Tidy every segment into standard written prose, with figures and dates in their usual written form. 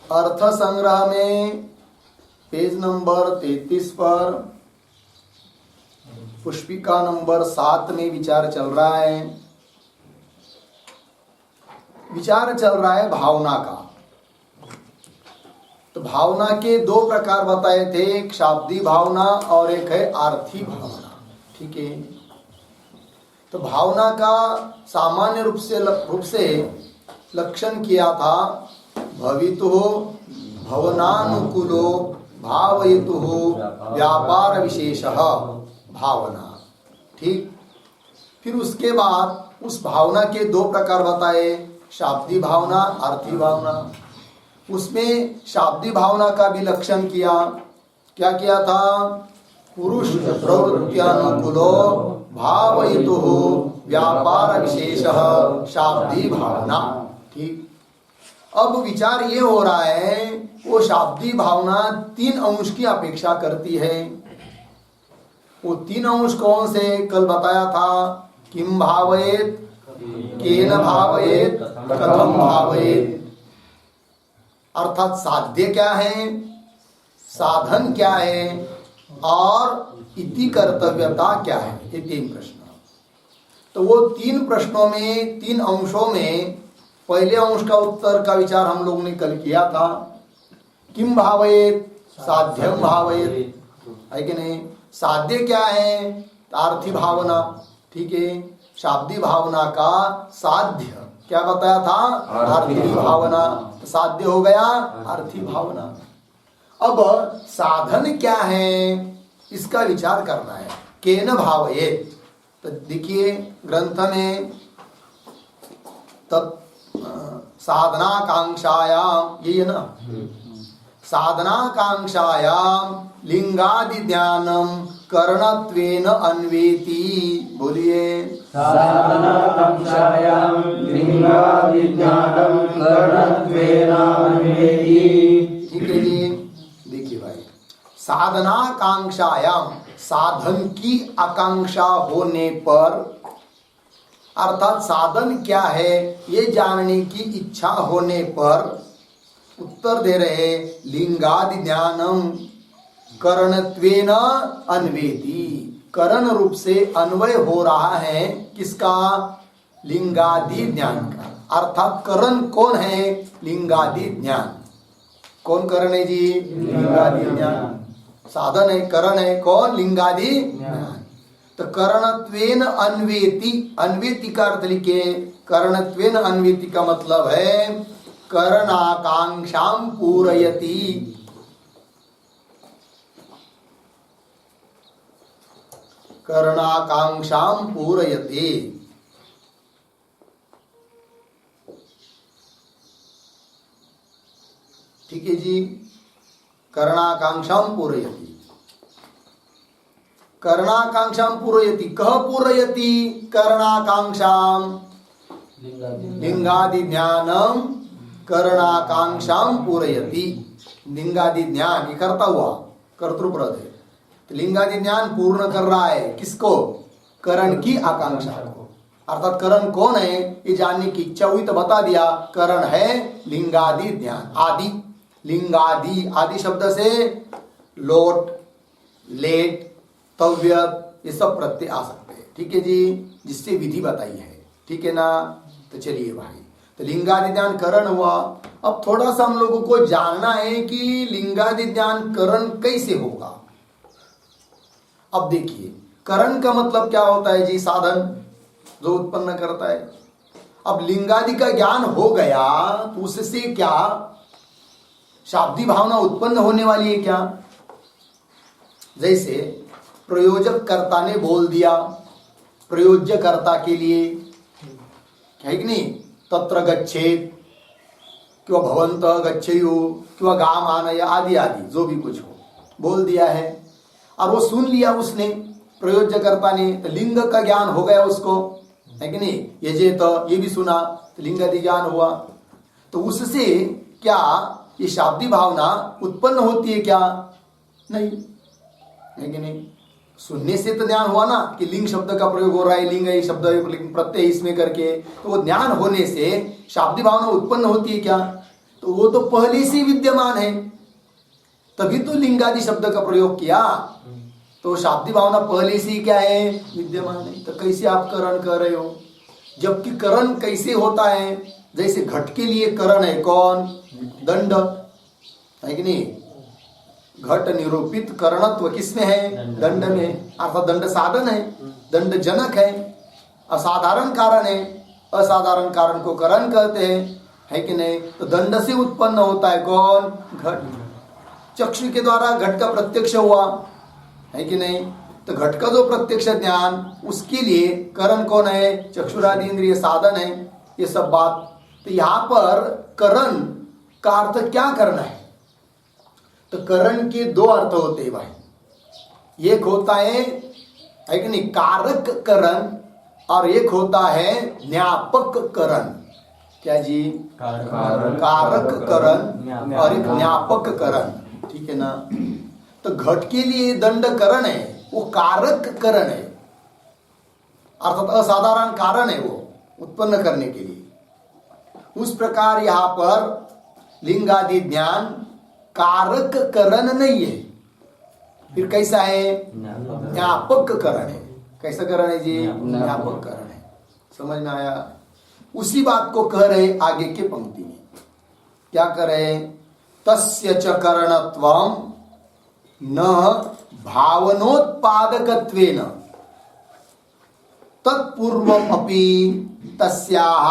अर्थ संग्रह में page number 33 पर पुष्पिका नंबर 7 में विचार चल रहा है। विचार चल रहा है भावना का। तो भावना के दो प्रकार बताए थे, एक शाब्दिक भावना और एक है आर्थी भावना। ठीक है। तो भावना का सामान्य रूप से लक्षण किया था, भवितु भवनानुकूलो भावयतु व्यापार विशेषः भावना। ठीक। फिर उसके बाद उस भावना के दो प्रकार बताए, शाब्दिक भावना, आर्थी भावना। उसमें शाब्दिक भावना का भी लक्षण किया। क्या किया था? पुरुष प्रवृत्त्यानुकूलो भावयतु व्यापार विशेषः शाब्दिक भावना। ठीक। अब विचार ये हो रहा है, वो शाब्दिक भावना 3 अंश की अपेक्षा करती है। वो 3 अंश कौन से? कल बताया था, किम भावयेत, केन भावयेत, कथम भावयेत। अर्थात साध्य क्या है, साधन क्या है और इति कर्तव्यता क्या है। ये 3 प्रश्न। तो वो 3 प्रश्नों में, 3 अंशों में पहले अंश का उत्तर का विचार हम लोगों ने कल किया था। किम भावयेत, साध्यम भावयेत, है कि नहीं? साध्य क्या है? आर्थी भावना। ठीक है। शाब्दिक भावना का साध्य क्या बताया था? आर्थी भावना। तो साध्य हो गया आर्थी भावना। अब साधन क्या है, इसका विचार करना है। केन भावयेत। तो देखिए ग्रंथ में साधनाकांक्षायाम, ये है ना, साधनाकांक्षायाम लिंगादि ज्ञानम करणत्वेन अन्वेति। बोलिए, साधनाकांक्षायाम लिंगादि ज्ञानम करणत्वेन अन्वेति। ठीक है जी। देखिए भाई, साधनाकांक्षायाम, साधन की आकांक्षा होने पर, अर्थात साधन क्या है ये जानने की इच्छा होने पर उत्तर दे रहे, लिंगादि ज्ञानम करणत्वेन अन्वेति। करण रूप से अन्वय हो रहा है किसका? लिंगादि ज्ञान का। अर्थात करण कौन है? लिंगादि ज्ञान। कौन करण है जी? लिंगादि ज्ञान। साधन है, करण है कौन? लिंगादि ज्ञान। तो करणत्वेन अन्वेति, अन्वेति का अर्थ लिखे। करणत्वेन अन्वेति का मतलब है करणाकांक्षाम पूरयति। करणाकांक्षाम पूरयति। ठीक है जी। करणाकांक्षाम पूरयति। करणाकांक्षाम पूरयति। कह पूरयति करणाकांक्षाम? लिंगादि ज्ञानम करणाकांक्षाम पूरयति। लिंगादि ज्ञान ये करता हुआ कर्तृपद है। तो लिंगादि ज्ञान पूर्ण कर रहा है किसको? करण की आकांक्षा को। अर्थात करण कौन है ये जानने की इच्छा हुई तो बता दिया, करण है लिंगादि ज्ञान। आदि, लिंगादि, आदि शब्द से लोट, लेट, तव्य, ये सब प्रत्यय आ सकते हैं। ठीक है जी, जिससे विधि बताई है। ठीक है ना? तो चलिए भाई, तो लिंगादि ज्ञान करण हुआ। अब थोड़ा सा हम लोगों को जानना है कि लिंगादि ज्ञान करण कैसे होगा। अब देखिए, करण का मतलब क्या होता है जी? साधन। जो उत्पन्न करता है। अब लिंगादि का ज्ञान हो गया तो उससे क्या शाब्दी भावना उत्पन्न होने वाली है क्या? जैसे प्रयोजक कर्ता ने बोल दिया प्रयोज्य कर्ता के लिए, है कि नहीं, तत्र गच्छेत किंवा भवंत गच्छेयु किंवा गाम आनय आदि आदि जो भी कुछ हो बोल दिया है और वो सुन लिया उसने प्रयोज्य कर्ता ने, तो लिंग का ज्ञान हो गया उसको, है कि नहीं। ये तो ये भी सुना तो लिंगादि ज्ञान हुआ। तो उससे क्या ये शाब्दी भावना उत्पन्न होती है क्या? नहीं, है कि नहीं। सुनने से तो ज्ञान हुआ ना कि लिंग शब्द का प्रयोग हो रहा है, लिंग शब्द प्रत्यय इसमें करके, तो वो ज्ञान होने से शाब्दी भावना उत्पन्न होती है क्या? तो वो तो पहले से विद्यमान है, तभी तो लिंगादि शब्द का प्रयोग किया। तो शाब्दी भावना पहले से ही क्या है? विद्यमान है। तो कैसे आप करण कर रहे हो? जबकि करण कैसे होता है? जैसे घट के लिए करण है कौन? दंड, है कि नहीं। घट निरूपित करणत्व किसमें है? दंड में। अर्थात दंड साधन है, दंड जनक है, असाधारण कारण है, असाधारण कारण को करण कहते हैं, है कि नहीं। तो दंड से उत्पन्न होता है कौन? घट। चक्षु के द्वारा घट का प्रत्यक्ष हुआ, है कि नहीं। तो घट का जो प्रत्यक्ष ज्ञान उसके लिए करण कौन है? चक्षुरादि इंद्रिय साधन है, ये सब बात। तो यहाँ पर करण का अर्थ क्या करना है? तो करण के दो अर्थ होते हैं भाई। एक होता है कि नहीं कारक करण, और एक होता है ज्ञापक करण। क्या जी? कारक करण और एक ज्ञापक करण, ठीक है ना। तो घट के लिए दंड करण है, वो कारक करण है, अर्थात असाधारण कारण है वो उत्पन्न करने के लिए। उस प्रकार यहां पर लिंगादि ज्ञान कारक करण नहीं है, फिर कैसा है? ज्ञापक करण है। कैसा करण है जी? ज्ञापक करण है। समझ में आया? उसी बात को कह रहे आगे के पंक्ति में। क्या कह रहे? तस्य च करणत्वं न भावनोत्पादकत्वेन तत्पूर्वमपि तस्याः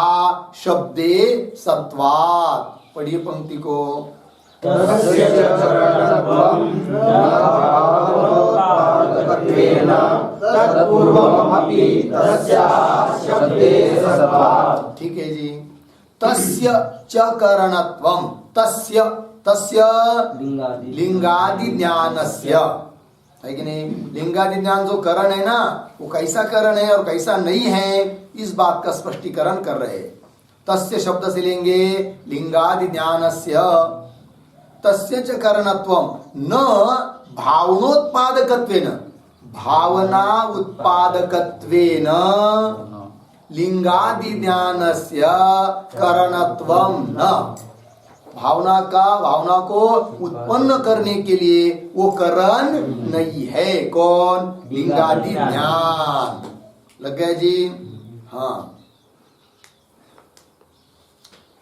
शब्दे सत्वात्। पढ़िए पंक्ति को। तस्य च करणत्वं न भावनोत्पादकत्वेन तत्पूर्वमपि तस्याः शब्दे सत्वात्। ठीक है जी। तस्य च करणत्वं, तस्य तस्य लिंगादि ज्ञानस्य, है कि नहीं। लिंगादि ज्ञान जो करण है ना, वो कैसा करण है और कैसा नहीं है, इस बात का स्पष्टीकरण कर रहे। तस्य शब्द से लेंगे लिंगादि ज्ञानस्य, तस्य च करणत्वं न भावनोत्पादकत्वेन, भावना उत्पादकत्वेन लिंगादि ज्ञानस्य करणत्वं न। भावना को उत्पन्न करने के लिए वो करण नहीं है। कौन? लिंगादि ज्ञान। लग गया जी? हाँ।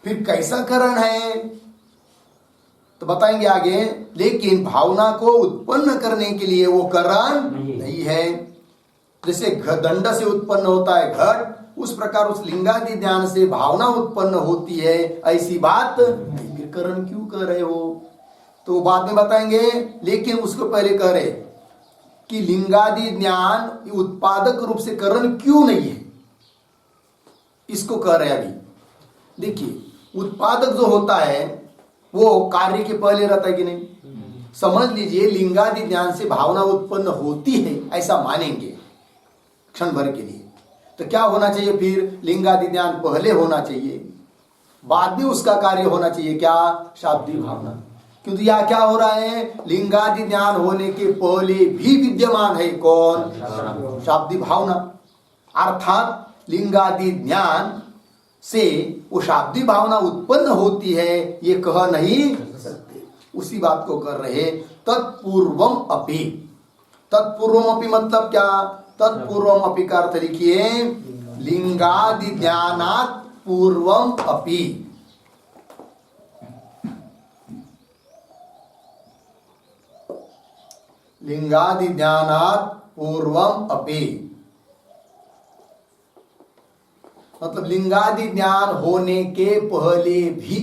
फिर कैसा करण है तो बताएंगे आगे। लेकिन भावना को उत्पन्न करने के लिए वो करण नहीं है। जैसे दंड से उत्पन्न होता है घट, उस प्रकार उस लिंगादि ज्ञान से भावना उत्पन्न होती है, ऐसी बात फिर करण क्यों कर रहे हो? तो बाद में बताएंगे। लेकिन उसको पहले कह रहे कि लिंगादि ज्ञान उत्पादक रूप से करण क्यों नहीं है, इसको कह रहे अभी। देखिए, उत्पादक जो होता है वो कार्य के पहले रहता है कि नहीं। समझ लीजिए लिंगादि ज्ञान से भावना उत्पन्न होती है, ऐसा मानेंगे क्षण भर के लिए, तो क्या होना चाहिए फिर? लिंगादि ज्ञान पहले होना चाहिए, बाद में उसका कार्य होना चाहिए क्या? शाब्दी भावना। क्योंकि यहाँ क्या हो रहा है? लिंगादि ज्ञान होने के पहले भी विद्यमान है कौन? शाब्दी भावना। अर्थात लिंगादि ज्ञान से वो शाब्दी भावना उत्पन्न होती है, ये कह नहीं सकते। उसी बात को कर रहे। तत्पूर्वम अपि, तत्पूर्वम अपि मतलब क्या? तत्पूर्वम अपि का अर्थ लिखिए लिंगादि ज्ञानात् पूर्वम अपि। लिंगादि ज्ञानात् पूर्वम अपि। मतलब लिंगादि ज्ञान होने के पहले भी,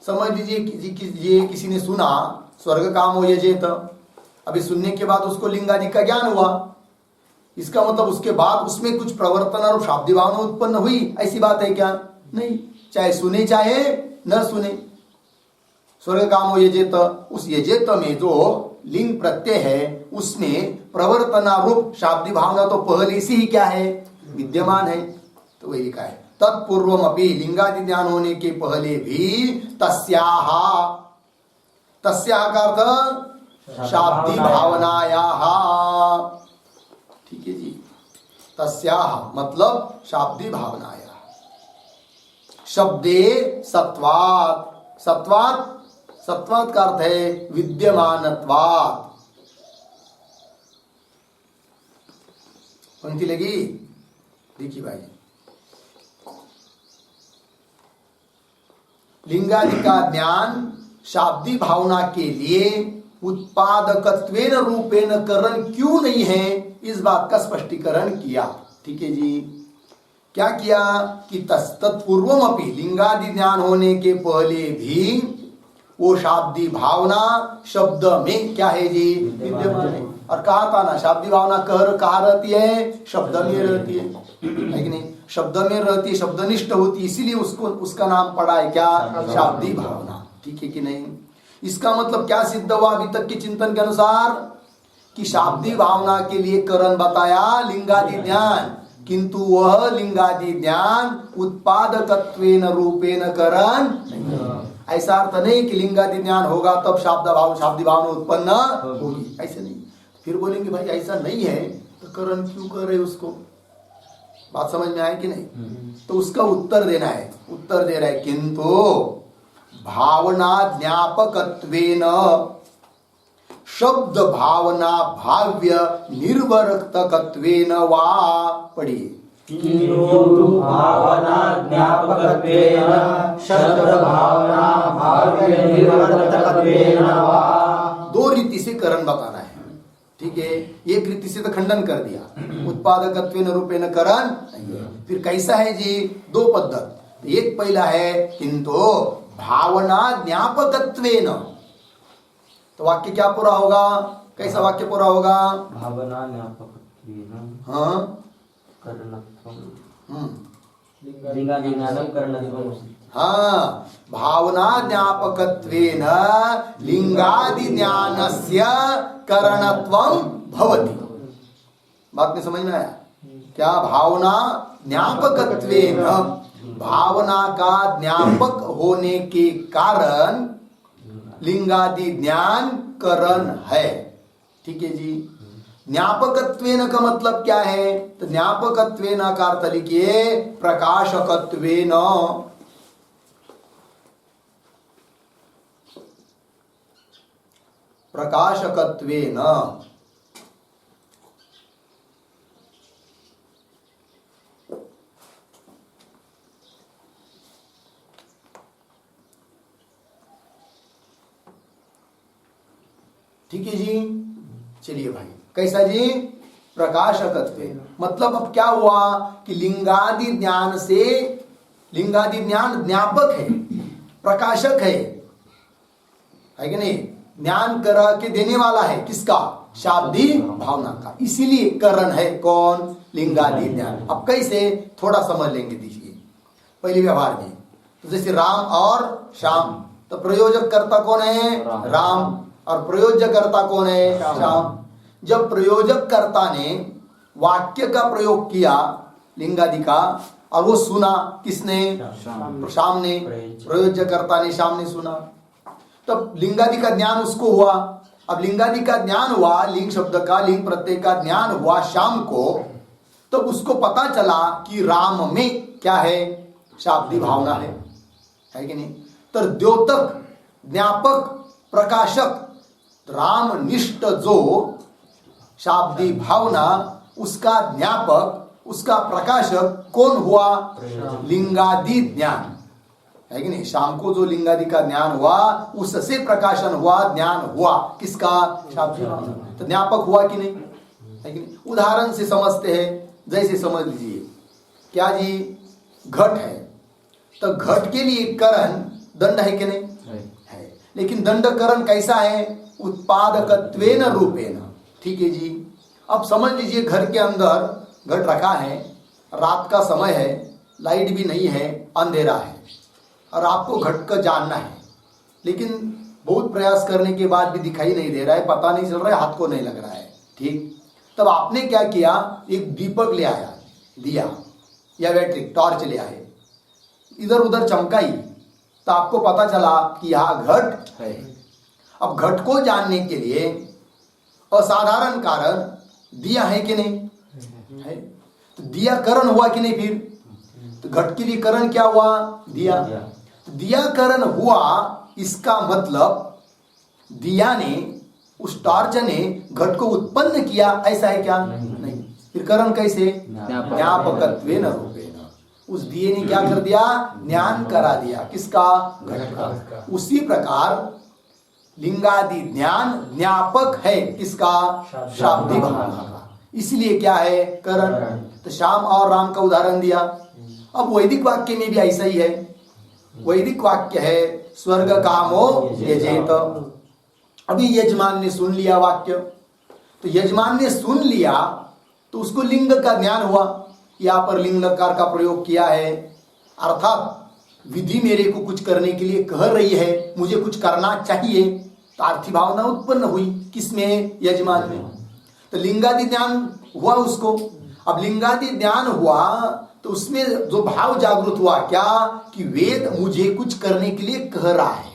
समझ लीजिए किसी ने सुना स्वर्ग काम यजेत, अभी सुनने के बाद उसको लिंगादि का ज्ञान हुआ, इसका मतलब उसके बाद उसमें कुछ प्रवर्तन और शाब्दी भावना उत्पन्न हुई, ऐसी बात है क्या? नहीं, चाहे सुने चाहे न सुने। स्वर्ग काम यजेत, उस यजेत में जो लिंग प्रत्यय है उसमें प्रवर्तनारूप शाब्दी भावना तो पहले से ही क्या है? विद्यमान है। तो वही लिखा है तत्पूर्वम अपि, लिंगादि ज्ञान होने के पहले भी तस्याह, तस्याह का अर्थ शाब्दी भावनायाः, ठीक है जी। तस्याह मतलब शाब्दी भावनायाः, शब्दे सत्वात्, सत्वात्, सत्वात् का अर्थ है विद्यमानत्वात्। पंक्ति लगी? देखिए भाई, लिंगादि का ज्ञान शाब्दी भावना के लिए उत्पादकत्वेन रूपेण करण क्यों नहीं है, इस बात का स्पष्टीकरण किया। ठीक है जी, क्या किया कि तत्पूर्वम अपि, लिंगादि ज्ञान होने के पहले भी वो शाब्दी भावना शब्द में क्या है जी? विद्यमान है। और कहा था ना, शाब्दी भावना कहाँ रहती है? शब्द में रहती है कि नहीं? शब्द में रहती है, शब्दनिष्ठ होती है, इसीलिए उसको उसका नाम पड़ा है क्या? शाब्दी भावना। ठीक है कि नहीं? इसका मतलब क्या सिद्ध हुआ अभी तक के चिंतन के अनुसार? कि शाब्दी भावना के लिए करण बताया लिंगादि ज्ञान, किंतु वह लिंगादि ज्ञान उत्पादकत्वेन रूपेण करण नहीं। ऐसा अर्थ नहीं कि लिंगादि ज्ञान होगा तब शाब्दी भावना उत्पन्न होगी, ऐसे नहीं। फिर बोलेंगे भाई ऐसा नहीं है तो करण क्यों कर रहे उसको? बात समझ में आए कि नहीं? तो उसका उत्तर देना है, उत्तर दे रहा है किंतु भावना ज्ञापकत्वेन शब्द भावना भाव्य निर्वर्तकत्वेन वा, पढ़िए। किंतु भावना ज्ञापकत्वेन शब्द भावना भाव्य निर्वर्तकत्वेन वा, दो रीति से करण बताना है। ठीक है, एक रीति से तो खंडन कर दिया, उत्पादकत्वेन रूपेण करण। फिर कैसा है जी? दो पद्धत। एक पहला है किंतु भावना ज्ञापकत्वेन, तो वाक्य क्या पूरा होगा? कैसा वाक्य पूरा होगा? भावना ज्ञापकत्वेन हाँ करणत्वम्, लिंगादि ज्ञानं करणत्वम्। हाँ, भावना ज्ञापकत्वेन लिंगादि ज्ञानस्य करणत्वं भवति। बात में समझ में आया क्या? भावना ज्ञापकत्वेन, भावना का ज्ञापक होने के कारण लिंगादि ज्ञान करण है। ठीक है जी। ज्ञापकत्वेन का मतलब क्या है? तो ज्ञापकत्वेन का अर्थ लिखिए प्रकाशकत्वेन, प्रकाशकत्वेन। ठीक है जी। चलिए भाई, कैसा जी? प्रकाशकत्वेन मतलब अब क्या हुआ कि लिंगादि ज्ञान से, लिंगादि ज्ञान ज्ञापक है, प्रकाशक है कि नहीं? ज्ञान करा के देने वाला है किसका? शाब्दी भावना का, इसीलिए करण है कौन? लिंगादि ज्ञान। अब कैसे? थोड़ा समझ लेंगे, दीजिए। पहले व्यवहार में तो जैसे राम और श्याम, तो प्रयोजक कर्ता कौन है? राम, और प्रयोज्य कर्ता कौन है? श्याम। जब प्रयोजक कर्ता ने वाक्य का प्रयोग किया लिंगादि का, और वो सुना किसने? श्याम ने। प्रयोज्य कर्ता ने, श्याम ने सुना, तब लिंगादि का ज्ञान उसको हुआ। अब लिंगादि का ज्ञान हुआ, लिंग शब्द का, लिंग प्रत्यय का ज्ञान हुआ श्याम को, तो उसको पता चला कि राम में क्या है? शाब्दी भावना है कि नहीं? तो द्योतक, ज्ञापक, प्रकाशक, रामनिष्ठ जो शाब्दी भावना, उसका ज्ञापक, उसका प्रकाशक कौन हुआ? लिंगादि ज्ञान है कि नहीं? शाम को जो लिंगादि का ज्ञान हुआ, उससे प्रकाशन हुआ, ज्ञान हुआ किसका? शाब्दी भावना। तो ज्ञापक हुआ कि नहीं? है कि नहीं? उदाहरण से समझते हैं, जैसे समझ लीजिए, क्या जी? घट है, तो घट के लिए करण दंड है कि नहीं? है। लेकिन दंड करण कैसा है? उत्पादकत्वेन रूपेण। ठीक है जी। अब समझ लीजिए घर के अंदर घट रखा है, रात का समय है, लाइट भी नहीं है, अंधेरा है, और आपको घट का जानना है, लेकिन बहुत प्रयास करने के बाद भी दिखाई नहीं दे रहा है, पता नहीं चल रहा है, हाथ को नहीं लग रहा है। ठीक, तब आपने क्या किया? एक दीपक ले आया, दिया या बैटरी टॉर्च ले आए, इधर उधर चमकाई, तो आपको पता चला कि यहाँ घट है। अब घट को जानने के लिए असाधारण कारण दिया है कि नहीं? है। तो दिया करण हुआ कि नहीं? फिर तो घट के लिए करण क्या हुआ? दिया। तो दिया करण हुआ, इसका मतलब दिया ने, उस टॉर्च ने घट को उत्पन्न किया, ऐसा है क्या? नहीं। फिर करण कैसे? ज्ञापकत्वेन रूपेण। उस दिए ने क्या कर दिया? ज्ञान करा दिया। किसका? घट का। उसी प्रकार लिंगादि ज्ञान ज्ञापक है, किसका? शाब्दी भावना का। इसलिए क्या है? करण। तो श्याम और राम का उदाहरण दिया। अब वैदिक वाक्य में भी ऐसा ही है। वैदिक वाक्य है स्वर्ग कामो यजेत। अभी यजमान ने सुन लिया वाक्य, तो यजमान ने सुन लिया तो उसको लिंग का ज्ञान हुआ। यहाँ पर लिंग लकार का प्रयोग किया है, अर्थात विधि मेरे को कुछ करने के लिए कह रही है, मुझे कुछ करना चाहिए, तो आर्थी भावना उत्पन्न हुई। किसमें? यजमान में। तो लिंगादि ज्ञान हुआ उसको। अब लिंगादि ज्ञान हुआ तो उसमें जो भाव जागृत हुआ, क्या? कि वेद मुझे कुछ करने के लिए कह रहा है।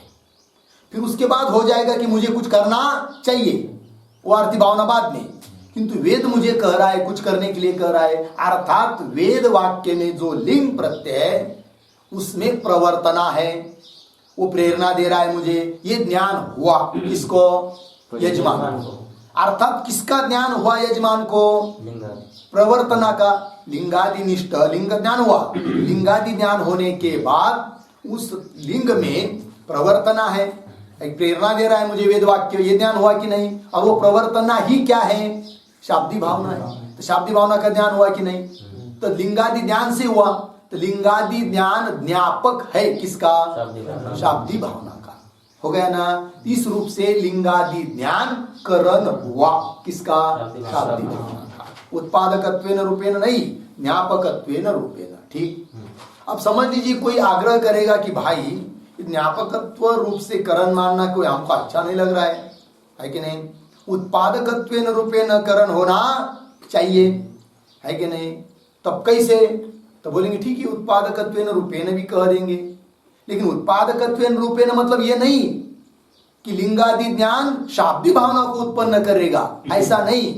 फिर उसके बाद हो जाएगा कि मुझे कुछ करना चाहिए, वो आर्थी भावना बाद में। किंतु वेद मुझे कह रहा है, कुछ करने के लिए कह रहा है, अर्थात वेद वाक्य में जो लिंग प्रत्यय है उसमें प्रवर्तना है, वो प्रेरणा दे रहा है मुझे। ये ज्ञान हुआ किसको? यजमान को। अर्थात किसका ज्ञान हुआ यजमान को? प्रवर्तना का। लिंगादि निष्ठ लिंग ज्ञान हुआ। लिंगादि ज्ञान होने के बाद उस लिंग में प्रवर्तना है, एक प्रेरणा दे रहा है मुझे वेद वाक्य, ये ज्ञान हुआ कि नहीं? अब वो प्रवर्तना ही क्या है? शाब्दी भावना है। तो शाब्दी भावना का ज्ञान हुआ कि नहीं? तो लिंगादि ज्ञान से हुआ। तो लिंगादि ज्ञान ज्ञापक है किसका? शाब्दी भावना का। हो गया ना? इस रूप से लिंगादि ज्ञान करण हुआ, किसका? शाब्दी भावना का। उत्पादकत्वेन रूपेण नहीं, ज्ञापकत्वेन रूपेण। ठीक। अब समझ लीजिए कोई आग्रह करेगा कि भाई ज्ञापकत्व रूप से करण मानना कोई हमको अच्छा नहीं लग रहा है कि नहीं? उत्पादकत्वेन रूपेण करण होना चाहिए, है कि नहीं? तब कैसे? तो बोलेंगे ठीक है, उत्पादकत्वेन रूपेण भी कह देंगे, लेकिन उत्पादकत्वेन रूपेण मतलब ये नहीं कि लिंगादि ज्ञान शाब्दी भावना को उत्पन्न करेगा, ऐसा नहीं।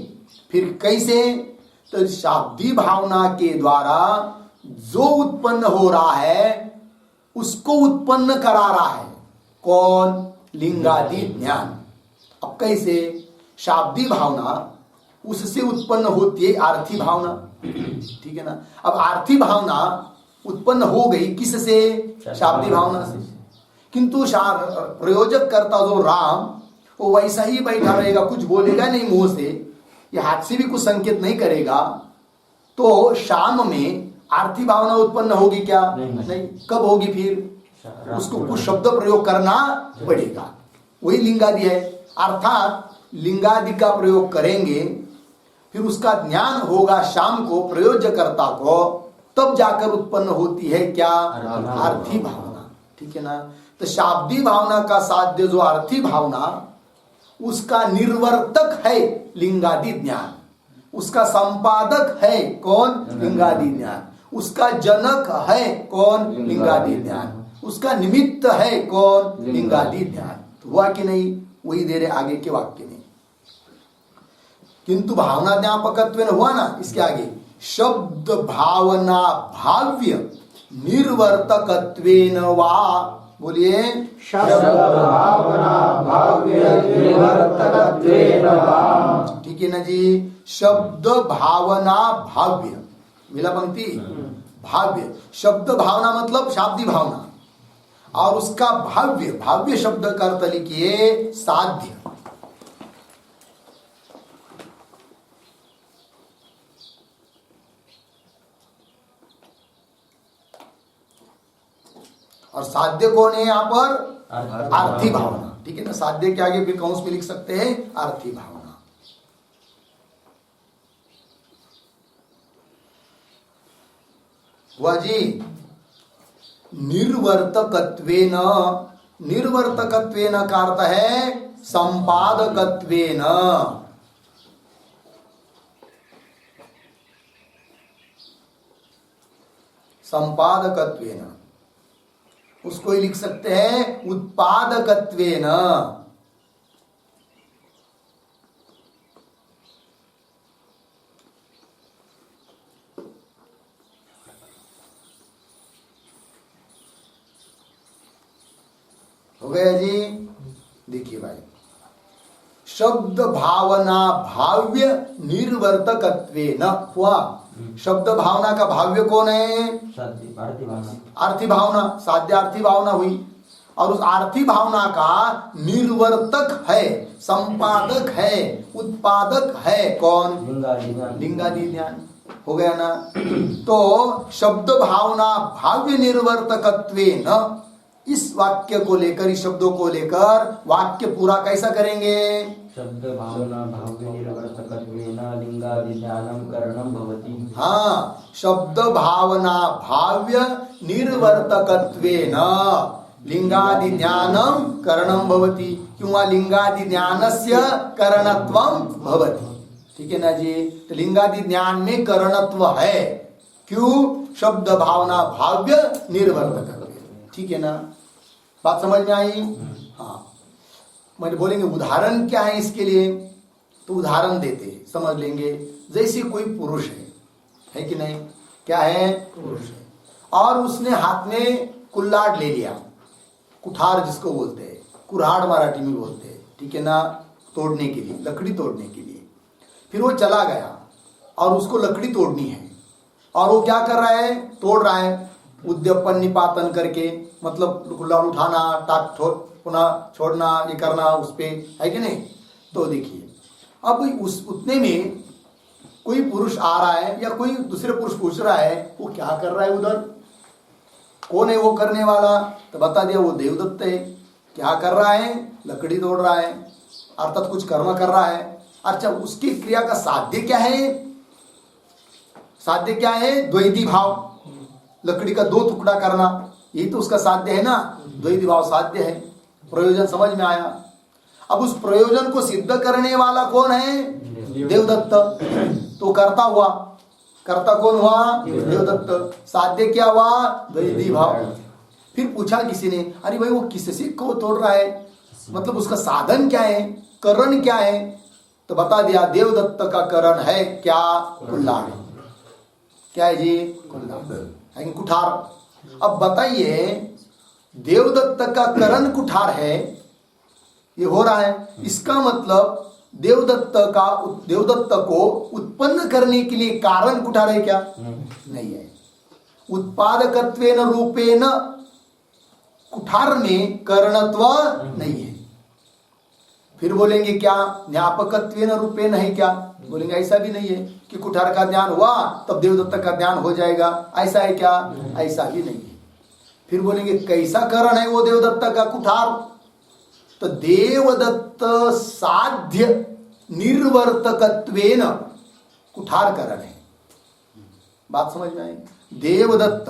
फिर कैसे? तो शाब्दी भावना के द्वारा जो उत्पन्न हो रहा है उसको उत्पन्न करा रहा है कौन? लिंगादि ज्ञान। अब कैसे? शाब्दी भावना उससे उत्पन्न होती है आर्थी भावना, ठीक है ना? अब आर्थी भावना उत्पन्न हो गई किससे? शाब्दी भावना से। किंतु प्रयोजक करता जो राम, वो वैसा ही बैठा रहेगा, कुछ बोलेगा नहीं मुंह से, या हाथ से भी कुछ संकेत नहीं करेगा, तो शाम में आर्थी भावना उत्पन्न होगी क्या? नहीं। कब होगी? फिर उसको कुछ शब्द प्रयोग करना पड़ेगा, वही लिंगादि है। अर्थात लिंगादि का प्रयोग करेंगे, फिर उसका ज्ञान होगा शाम को, प्रयोजकर्ता को, तब जाकर उत्पन्न होती है क्या? आर्थी भावना। ठीक है ना? तो शाब्दी भावना का साध्य जो आर्थी भावना, उसका निर्वर्तक है लिंगादि ज्ञान, उसका संपादक है कौन? लिंगादि ज्ञान। उसका जनक है कौन? लिंगादि ज्ञान। उसका निमित्त है कौन? लिंगादि ज्ञान। तो हुआ कि नहीं? वही दे रहे आगे के वाक्य में। किंतु भावना ज्ञापकत्वेन हुआ ना, इसके आगे शब्द भावना भाव्य निर्वर्तकत्वेन वा, बोलिए शब्द भावना भाव्य निर्वर्तकत्वेन वा। ठीक है ना जी? शब्द भावना भाव्य, मिला पंक्ति? भाव्य शब्द भावना मतलब शाब्दी भावना, और उसका भाव्य, भाव्य शब्द का अर्थ लिखिए साध्य। और साध्य कौन है यहाँ पर? अर्थी भावना। ठीक है ना, साध्य के आगे फिर कंस में लिख सकते हैं अर्थी भावना। हुआ जी। निर्वर्तकत्वेन, निर्वर्तकत्वेन का अर्थ है संपादकत्वेन। संपादकत्वेन उसको ही लिख सकते हैं उत्पादकत्वेन। हो गया जी। देखिए भाई, शब्द भावना भाव्य निर्वर्तकत्वेन हुआ। शब्द भावना का भाव्य कौन है? आर्थी भावना। साध्य आर्थी भावना हुई, और उस आर्थी भावना का निर्वर्तक है, संपादक है, उत्पादक है कौन? लिंगादि ज्ञान। हो गया ना। तो शब्द भावना भाव्य निर्वर्तकत्वेन, इस वाक्य को लेकर, इस शब्दों को लेकर वाक्य पूरा कैसा करेंगे? शब्द भावना भाव्य निर्वर्तकत्वेन लिंगादि ज्ञानम करणम भवति। हाँ, शब्द भावना भाव्य निर्वर्तकत्वेन लिंगादि ज्ञानम करणम भवति। क्यों? लिंगादि ज्ञानस्य करणत्वम भवति। ठीक है ना जी। तो लिंगादि ज्ञान में करणत्व है। क्यों? शब्द भावना भाव्य निर्वर्तकत्वेन। ठीक है ना, बात समझ में आई? हाँ, मैंने बोलेंगे उदाहरण क्या है इसके लिए, तो उदाहरण देते समझ लेंगे। जैसे कोई पुरुष है कि नहीं? क्या है? पुरुष है, और उसने हाथ में कुल्हाड़ ले लिया, कुठार जिसको बोलते हैं, कुल्हाड़ मराठी में बोलते हैं। ठीक है ना, तोड़ने के लिए, लकड़ी तोड़ने के लिए। फिर वो चला गया और उसको लकड़ी तोड़नी है, और वो क्या कर रहा है? तोड़ रहा है, उद्यपन निपातन करके, मतलब कुल्हाड़ उठाना, टाक पुनः छोड़ना, ये करना उस पे, है कि नहीं? तो देखिए, अब उस उतने में कोई पुरुष आ रहा है या कोई दूसरे पुरुष पूछ रहा है, वो क्या कर रहा है उधर? कौन है वो करने वाला? तो बता दिया वो देवदत्त है। क्या कर रहा है? लकड़ी तोड़ रहा है, अर्थात कुछ कर्म कर रहा है। अच्छा, उसकी क्रिया का साध्य क्या है? साध्य क्या है? द्वैधी भाव, लकड़ी का दो टुकड़ा करना, यही तो उसका साध्य है ना। द्वैधी भाव साध्य है। प्रयोजन समझ में आया? अब उस प्रयोजन को सिद्ध करने वाला कौन है? देवदत्त। तो कर्ता हुआ, कर्ता कौन हुआ? देवदत्त। साध्य क्या हुआ? द्वैधी भाव। फिर पूछा किसी ने, अरे भाई वो किससे को तोड़ रहा है, मतलब उसका साधन क्या है, करण क्या है? तो बता दिया देवदत्त का करण है क्या? कुल्हाड़। क्या है जी? कुल्हाड़, कुठार। अब बताइए, देवदत्त का करण कुठार है, ये हो रहा है, इसका मतलब देवदत्त को उत्पन्न करने के लिए कारण कुठार है क्या? नहीं है। उत्पादकत्वेन रूपेण कुठार में करणत्व नहीं है। फिर बोलेंगे क्या? ज्ञापकत्वेन रूपेण है क्या? बोलेंगे ऐसा भी नहीं है कि कुठार का ज्ञान हुआ तब देवदत्त का ज्ञान हो जाएगा, ऐसा है क्या? ऐसा भी नहीं है। फिर बोलेंगे कैसा करण है वो देवदत्त का कुठार? तो देवदत्त साध्य निर्वर्तकत्वेन कुठार करण है। बात समझ में आई? देवदत्त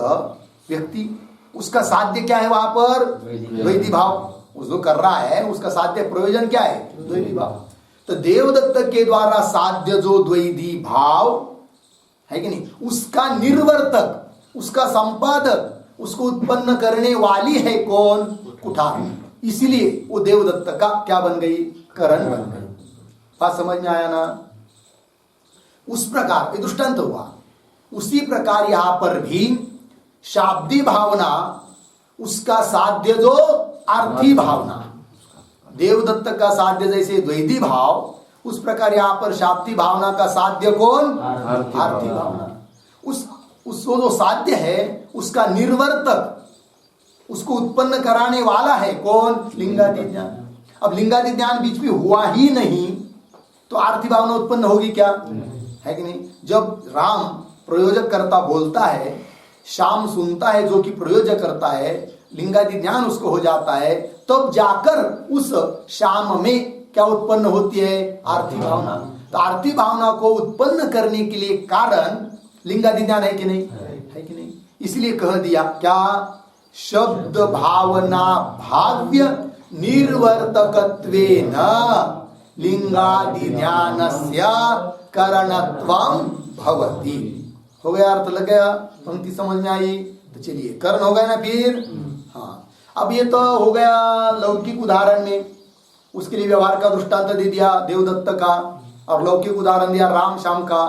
व्यक्ति, उसका साध्य क्या है वहां पर? द्वैधी भाव। उसको कर रहा है, उसका साध्य प्रयोजन क्या है? द्वैधी भाव। तो देवदत्त के द्वारा साध्य जो द्वैधी भाव है कि नहीं, उसका निर्वर्तक, उसका संपादक, उसको उत्पन्न करने वाली है कौन? कुठार। इसलिए वो देवदत्त का क्या बन गई? करण बन गई। बात समझ में आया ना? उस प्रकार ये दृष्टांत हुआ। उसी प्रकार यहां पर भी शाब्दी भावना, उसका साध्य जो आर्थी भावना, देवदत्त का साध्य जैसे द्वैधी भाव, उस प्रकार यहां पर शाब्दी भावना का साध्य कौन? आर्थी भावना। उसको जो साध्य है, उसका निर्वर्तक, उसको उत्पन्न कराने वाला है कौन? लिंगादि ज्ञान। अब लिंगादि ज्ञान बीच में हुआ ही नहीं तो आर्थी भावना उत्पन्न होगी क्या? है कि नहीं? जब राम प्रयोजक करता बोलता है, श्याम सुनता है जो कि प्रयोजक करता है, लिंगादि ज्ञान उसको हो जाता है, तब जाकर उस शाम में क्या उत्पन्न होती है? आरती भावना। तो आरती भावना को उत्पन्न करने के लिए कारण लिंगादि ज्ञान है कि नहीं? है कि नहीं? इसलिए कह दिया क्या? शब्द भावना भाव्य निर्वर्तकत्वेन लिंगादि ज्ञानस्य करणत्वं भवति। हो गया? अर्थ लग गया? पंक्ति समझ में आई? तो चलिए, करण हो गया ना फिर? हाँ, अब ये तो हो गया लौकिक उदाहरण में, उसके लिए व्यवहार का दृष्टांत दे दिया देवदत्त का, और लौकिक उदाहरण दिया राम श्याम का।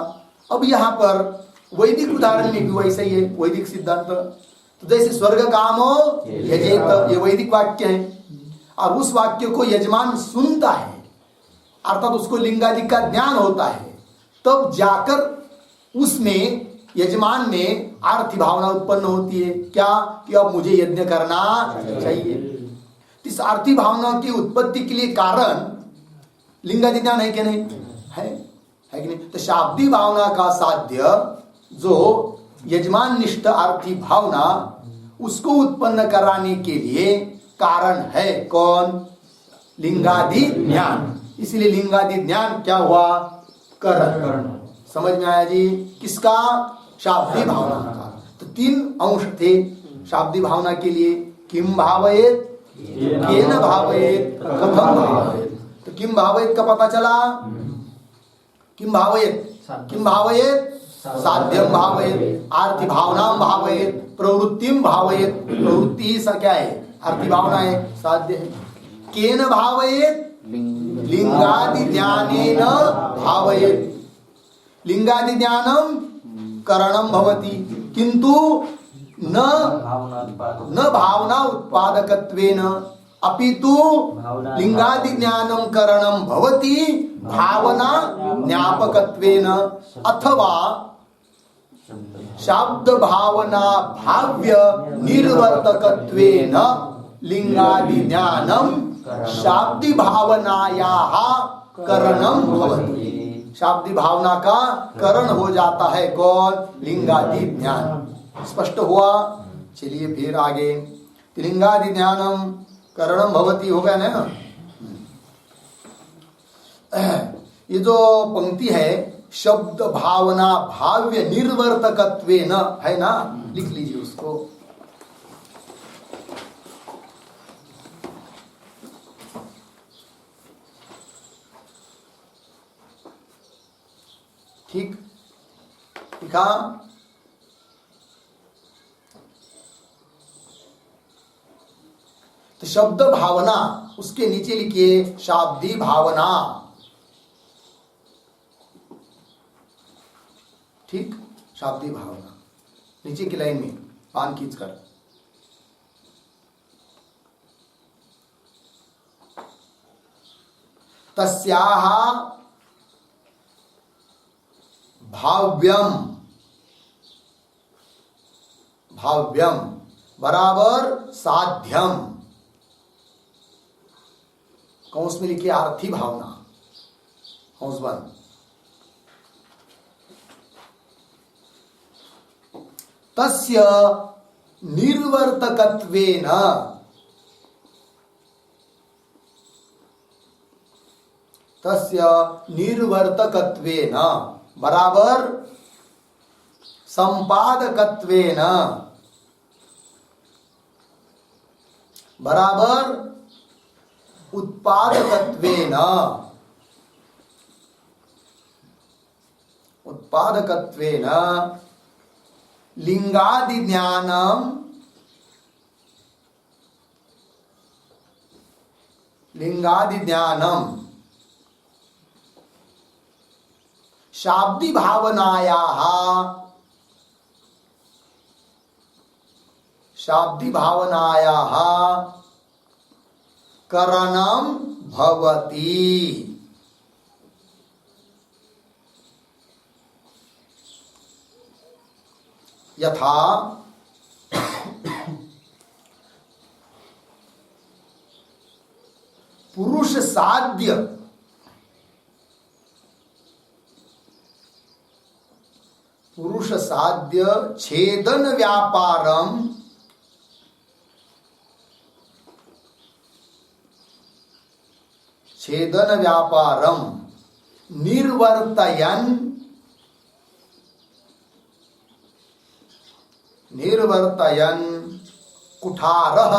अब यहाँ पर वैदिक उदाहरण में भी वैसे ही है, वैदिक सिद्धांत। तो जैसे स्वर्ग कामो यजेत, ये वैदिक वाक्य है, और उस वाक्य को यजमान सुनता है, अर्थात उसको लिंगादि का ज्ञान होता है, तब जाकर उसमें यजमान में आरती भावना उत्पन्न होती है। क्या? कि अब मुझे यज्ञ करना चाहिए। इस आरती भावना की उत्पत्ति के लिए कारण लिंगादि ज्ञान है कि नहीं? है कि नहीं? तो शाब्दी भावना का साध्य जो यजमान निष्ठ आरती भावना, उसको उत्पन्न कराने के लिए कारण है कौन? लिंगादि ज्ञान। इसलिए लिंगादि ज्ञान क्या हुआ? करण। समझ में आया जी? किसका? शाब्दी भावना का। तो 3 अंश थे शाब्दी भावना के लिए। किम भावयेत, केन भावयेत, कथम भावयेत। तो किम भावयेत का पता चला? किम भावयेत, किम भावयेत? साध्यम भावयेत, आरती भावनाम भावयेत, प्रवृत्तिम भावयेत। प्रवृत्ति सा क्या है? आरती भावना है, साध्य है। केन भावयेत? लिंगादि ज्ञानेन भावयेत। लिंगादि ज्ञानम करणम भवति, किंतु न भावना उत्पादकत्वेन अपितु लिंगादि ज्ञानम करणम भवति भावना ज्ञापकत्वेन, अथवा शब्द भावना भाव्य निर्वर्तकत्वेन लिंगादि ज्ञानम शाब्दी भावनायाः करणम भवति। शाब्दी भावना का करण हो जाता है कौन? लिंगादि ज्ञान। स्पष्ट हुआ? चलिए फिर आगे। लिंगादि ज्ञानम करणम भवति हो गया ना? ये जो पंक्ति है, शब्द भावना भाव्य निर्वर्तकत्वेन, है ना? लिख लीजिए उसको। ठीक लिखा? तो शब्द भावना, उसके नीचे लिखिए शाब्दी भावना। ठीक, शाब्दी भावना नीचे की लाइन में पान खींचकर। तस्याः भाव्यम, भाव्यम बराबर साध्यम, कौंस में लिखिए आरती भावना, कौंस बंद। तस्य निर्वर्तकत्वेन, तस्य निर्वर्तकत्वेन बराबर संपादकत्वेन बराबर उत्पादकत्वेन, उत्पादकत्वेन लिंगादि ज्ञानम, लिंगादि ज्ञानम शाब्दी भावनायाः, शाब्दी भावनायाः करणम भवति। यथा पुरुष साध्य, पुरुष साध्य छेदन व्यापारम छेदन व्यापारम निर्वर्तयन कुठारः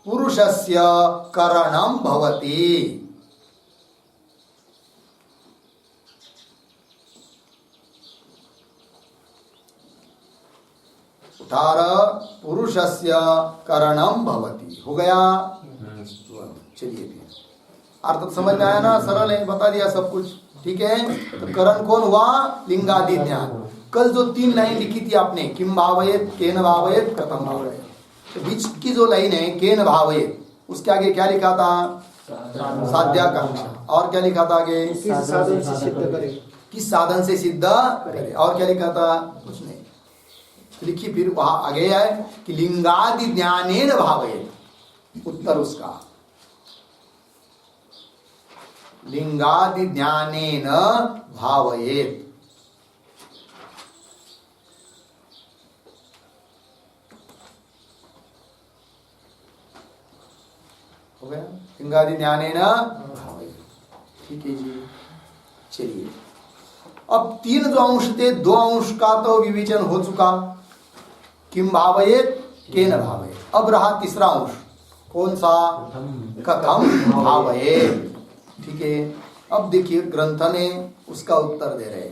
पुरुषस्य करणं भवति। कुठार पुरुषस्य करणं भवति। हो गया? चलिए फिर अर्थ समझ में आया ना? सरल है, बता दिया सब कुछ। ठीक है, तो करण कौन हुआ? लिंगादि ज्ञान। कल जो 3 लाइन लिखी थी आपने, किम भावयेत, केन भावयेत, कथम भावयेत, तो बीच की जो लाइन है केन भावयेत, उसके आगे क्या लिखा था? साध्याकांक्षा। और क्या लिखा था आगे? किस साधन से सिद्ध करे, किस साधन से सिद्ध करे। और क्या लिखा था? कुछ नहीं लिखी। फिर वहां आगे है कि लिंगादि ज्ञानेन भावयेत। उत्तर उसका लिंगादि ज्ञानेन भावयेत। हो गया? लिंगादि ज्ञानेन भावयेत। ठीक है जी। चलिए, अब 3 जो अंश थे, 2 अंश का तो विवेचन हो चुका, किम भावयेत, केन भावयेत। अब रहा तीसरा अंश, कौन सा? कथम भावयेत। ठीक है, अब देखिए ग्रंथ ने उसका उत्तर दे रहे।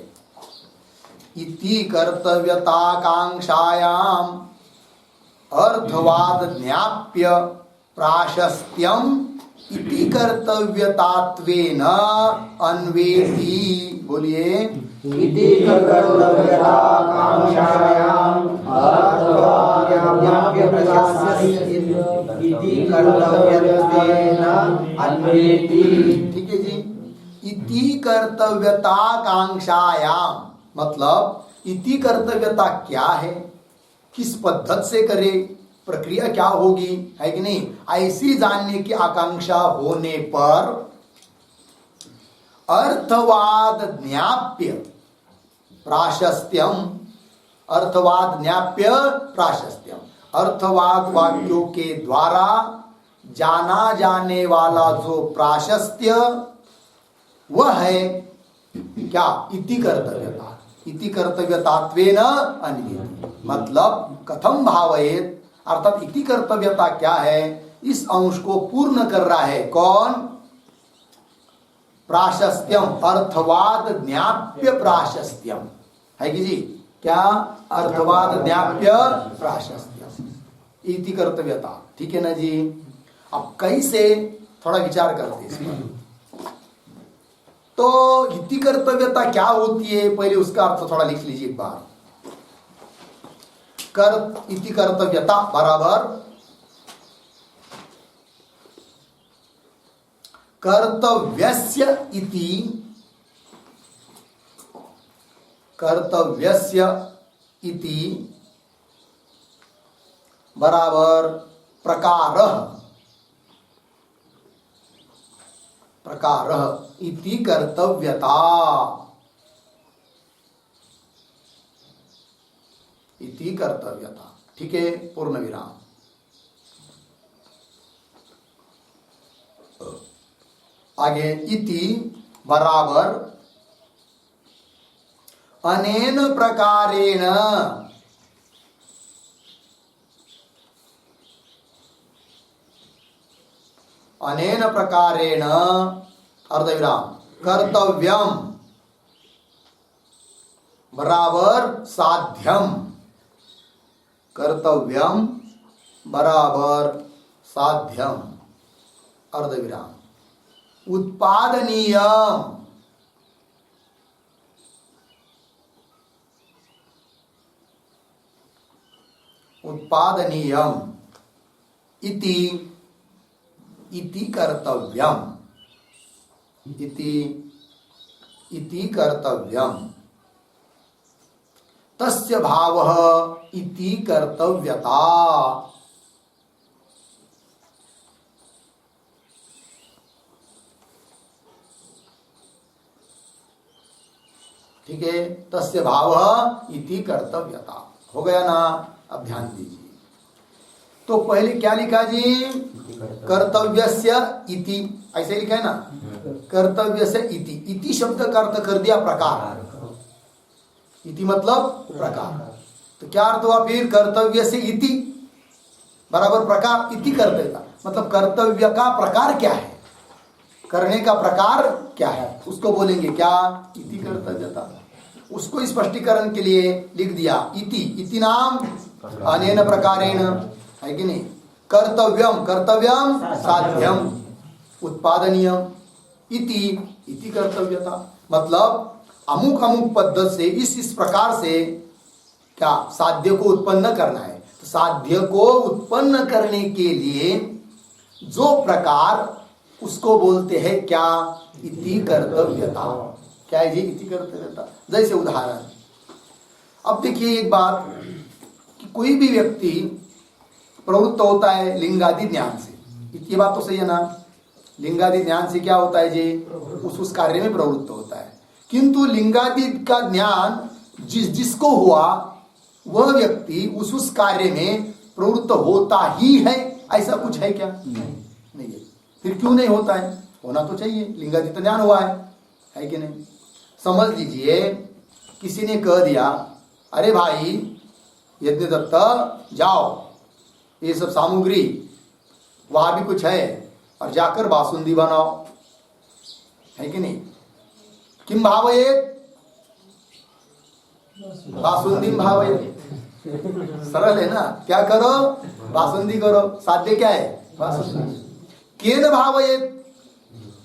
इति कर्तव्यताकांक्षायाम अर्थवाद ज्ञाप्य प्राशस्त्यम इति कर्तव्यतात्वेन अन्वेति। बोलिए, इति कर्तव्यताकांक्षायाम अर्थवाद ज्ञाप्य प्राशस्त्यम इति कर्तव्यत्वेन अन्वेति। ठीक है जी। इति कर्तव्यताकांक्षायाम मतलब इति कर्तव्यता क्या है, किस पद्धति से करे, प्रक्रिया क्या होगी, है कि नहीं, ऐसी जानने की आकांक्षा होने पर अर्थवाद ज्ञाप्य प्राशस्त्यम, अर्थवाद ज्ञाप्य प्राशस्त्यम, अर्थवाद वाक्यों के द्वारा जाना जाने वाला जो प्राशस्त्य वह है क्या? इति कर्तव्यता। इति कर्तव्यतात्वेन अन्वेति मतलब कथम भावयेत, अर्थात इति कर्तव्यता क्या है, इस अंश को पूर्ण कर रहा है कौन? प्राशस्त्यम, अर्थवाद ज्ञाप्य प्राशस्त्यम, है कि जी? क्या? अर्थवाद ज्ञाप्य प्राशस्त्यम, इति कर्तव्यता। ठीक है ना जी? अब कैसे, थोड़ा विचार करते हैं इसमें। तो इति कर्तव्यता क्या होती है, पहले उसका अर्थ थोड़ा लिख लीजिए एक बार। इति कर्तव्यता बराबर कर्तव्यस्य इति, कर्तव्यस्य इति बराबर प्रकारः, प्रकारः इति कर्तव्यता, इति कर्तव्यता। ठीक है, पूर्ण विराम। आगे इति बराबर अनेन प्रकारेण, अनेन प्रकारेण अर्धविराम कर्तव्यम बराबर साध्यम, कर्तव्यम बराबर साध्यम अर्धविराम उत्पादनीयम, उत्पादनीयम इति, इति कर्तव्यम, इति कर्तव्यम तस्य भावः इति कर्तव्यता। ठीक है, तस्य भावः इति कर्तव्यता। हो गया ना? अब ध्यान दीजिए। तो पहले क्या लिखा जी? कर्तव्यस्य इति, ऐसे लिखा है ना, कर्तव्यस्य इति। इति शब्द का अर्थ कर दिया प्रकार, इति मतलब प्रकार। तो क्या अर्थ हुआ फिर? कर्तव्यस्य इति बराबर प्रकार, इति कर्तव्य मतलब कर्तव्य का प्रकार क्या है, करने का प्रकार क्या है, उसको बोलेंगे क्या? इति कर्तव्यता। उसको स्पष्टीकरण के लिए लिख दिया इति। इति नाम अनेन प्रकारेण, है कि नहीं? कर्तव्यम, कर्तव्यम साध्यम उत्पादनीयम, इति इति कर्तव्यता मतलब अमुक अमुक पद्धति से इस प्रकार से क्या साध्य को उत्पन्न करना है। तो साध्य को उत्पन्न करने के लिए जो प्रकार, उसको बोलते हैं क्या? इति कर्तव्यता। क्या है जी? इति कर्तव्यता। जैसे उदाहरण, अब देखिए एक बात कि कोई भी व्यक्ति प्रवृत्त होता है लिंगादि ज्ञान से, ये बात तो सही है ना? लिंगादि ज्ञान से क्या होता है जी? उस कार्य में प्रवृत्त होता है। किंतु लिंगादि का ज्ञान जिसको हुआ वह व्यक्ति उस कार्य में प्रवृत्त होता ही है, ऐसा कुछ है क्या? नहीं है। फिर क्यों नहीं होता है? होना तो चाहिए, लिंगादि तो ज्ञान हुआ है कि नहीं? समझ लीजिए किसी ने कह दिया, अरे भाई यज्ञदत्त जाओ, ये सब सामग्री वहां भी कुछ है और जाकर बासुंदी बनाओ, है कि नहीं? किम भावयेत? बासुंदी भावयेत। सरल है ना? क्या करो? बासुंदी करो। साध्य क्या है? बासुंदी। केन भावयेत?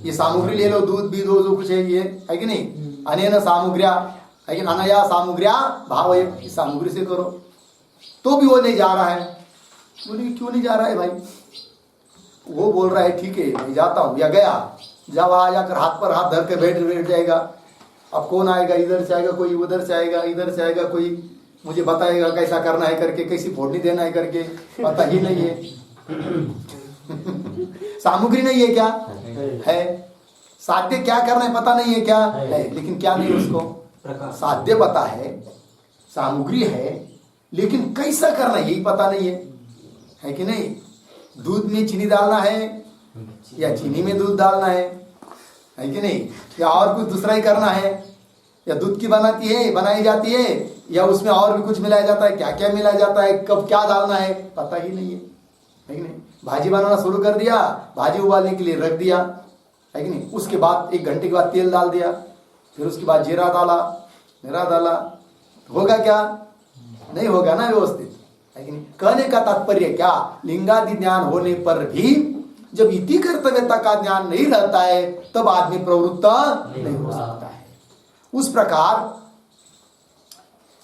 ये सामग्री ले लो, दूध भी दो, जो कुछ है ये, है कि नहीं? अनेन सामग्र्या, है कि अनया सामग्र्या भावयेत, इस सामग्री से करो। तो भी वो नहीं जा रहा है। बोले क्यों नहीं जा रहा है भाई? वो बोल रहा है ठीक है मैं जाता हूँ, या गया, जब वहां जाकर हाथ पर हाथ धर के बैठ जाएगा। अब कौन आएगा? इधर से आएगा कोई, उधर से आएगा, इधर से आएगा कोई, मुझे बताएगा कैसा करना है करके, कैसी फोड़नी देना है करके, पता ही नहीं है। सामग्री नहीं है क्या? है। साध्य क्या करना है पता नहीं है क्या? है। लेकिन क्या नहीं उसको? साध्य पता है, सामग्री है, लेकिन कैसा करना यही पता नहीं है कि नहीं? दूध में चीनी डालना है या चीनी में दूध डालना है कि नहीं? या और कुछ दूसरा ही करना है, या दूध की बनाई जाती है, या उसमें और भी कुछ मिलाया जाता है, क्या क्या मिलाया जाता है, कब क्या डालना है, पता ही नहीं है कि नहीं? भाजी बनाना शुरू कर दिया, भाजी उबालने के लिए रख दिया, है कि नहीं? उसके बाद 1 घंटे के बाद तेल डाल दिया, फिर उसके बाद जीरा डाला, होगा क्या? नहीं होगा ना व्यवस्थित, है कि नहीं? कहने का तात्पर्य क्या? लिंगादि ज्ञान होने पर भी जब इति कर्तव्यता का ज्ञान नहीं रहता है तब आदमी प्रवृत्त नहीं हो सकता है। उस प्रकार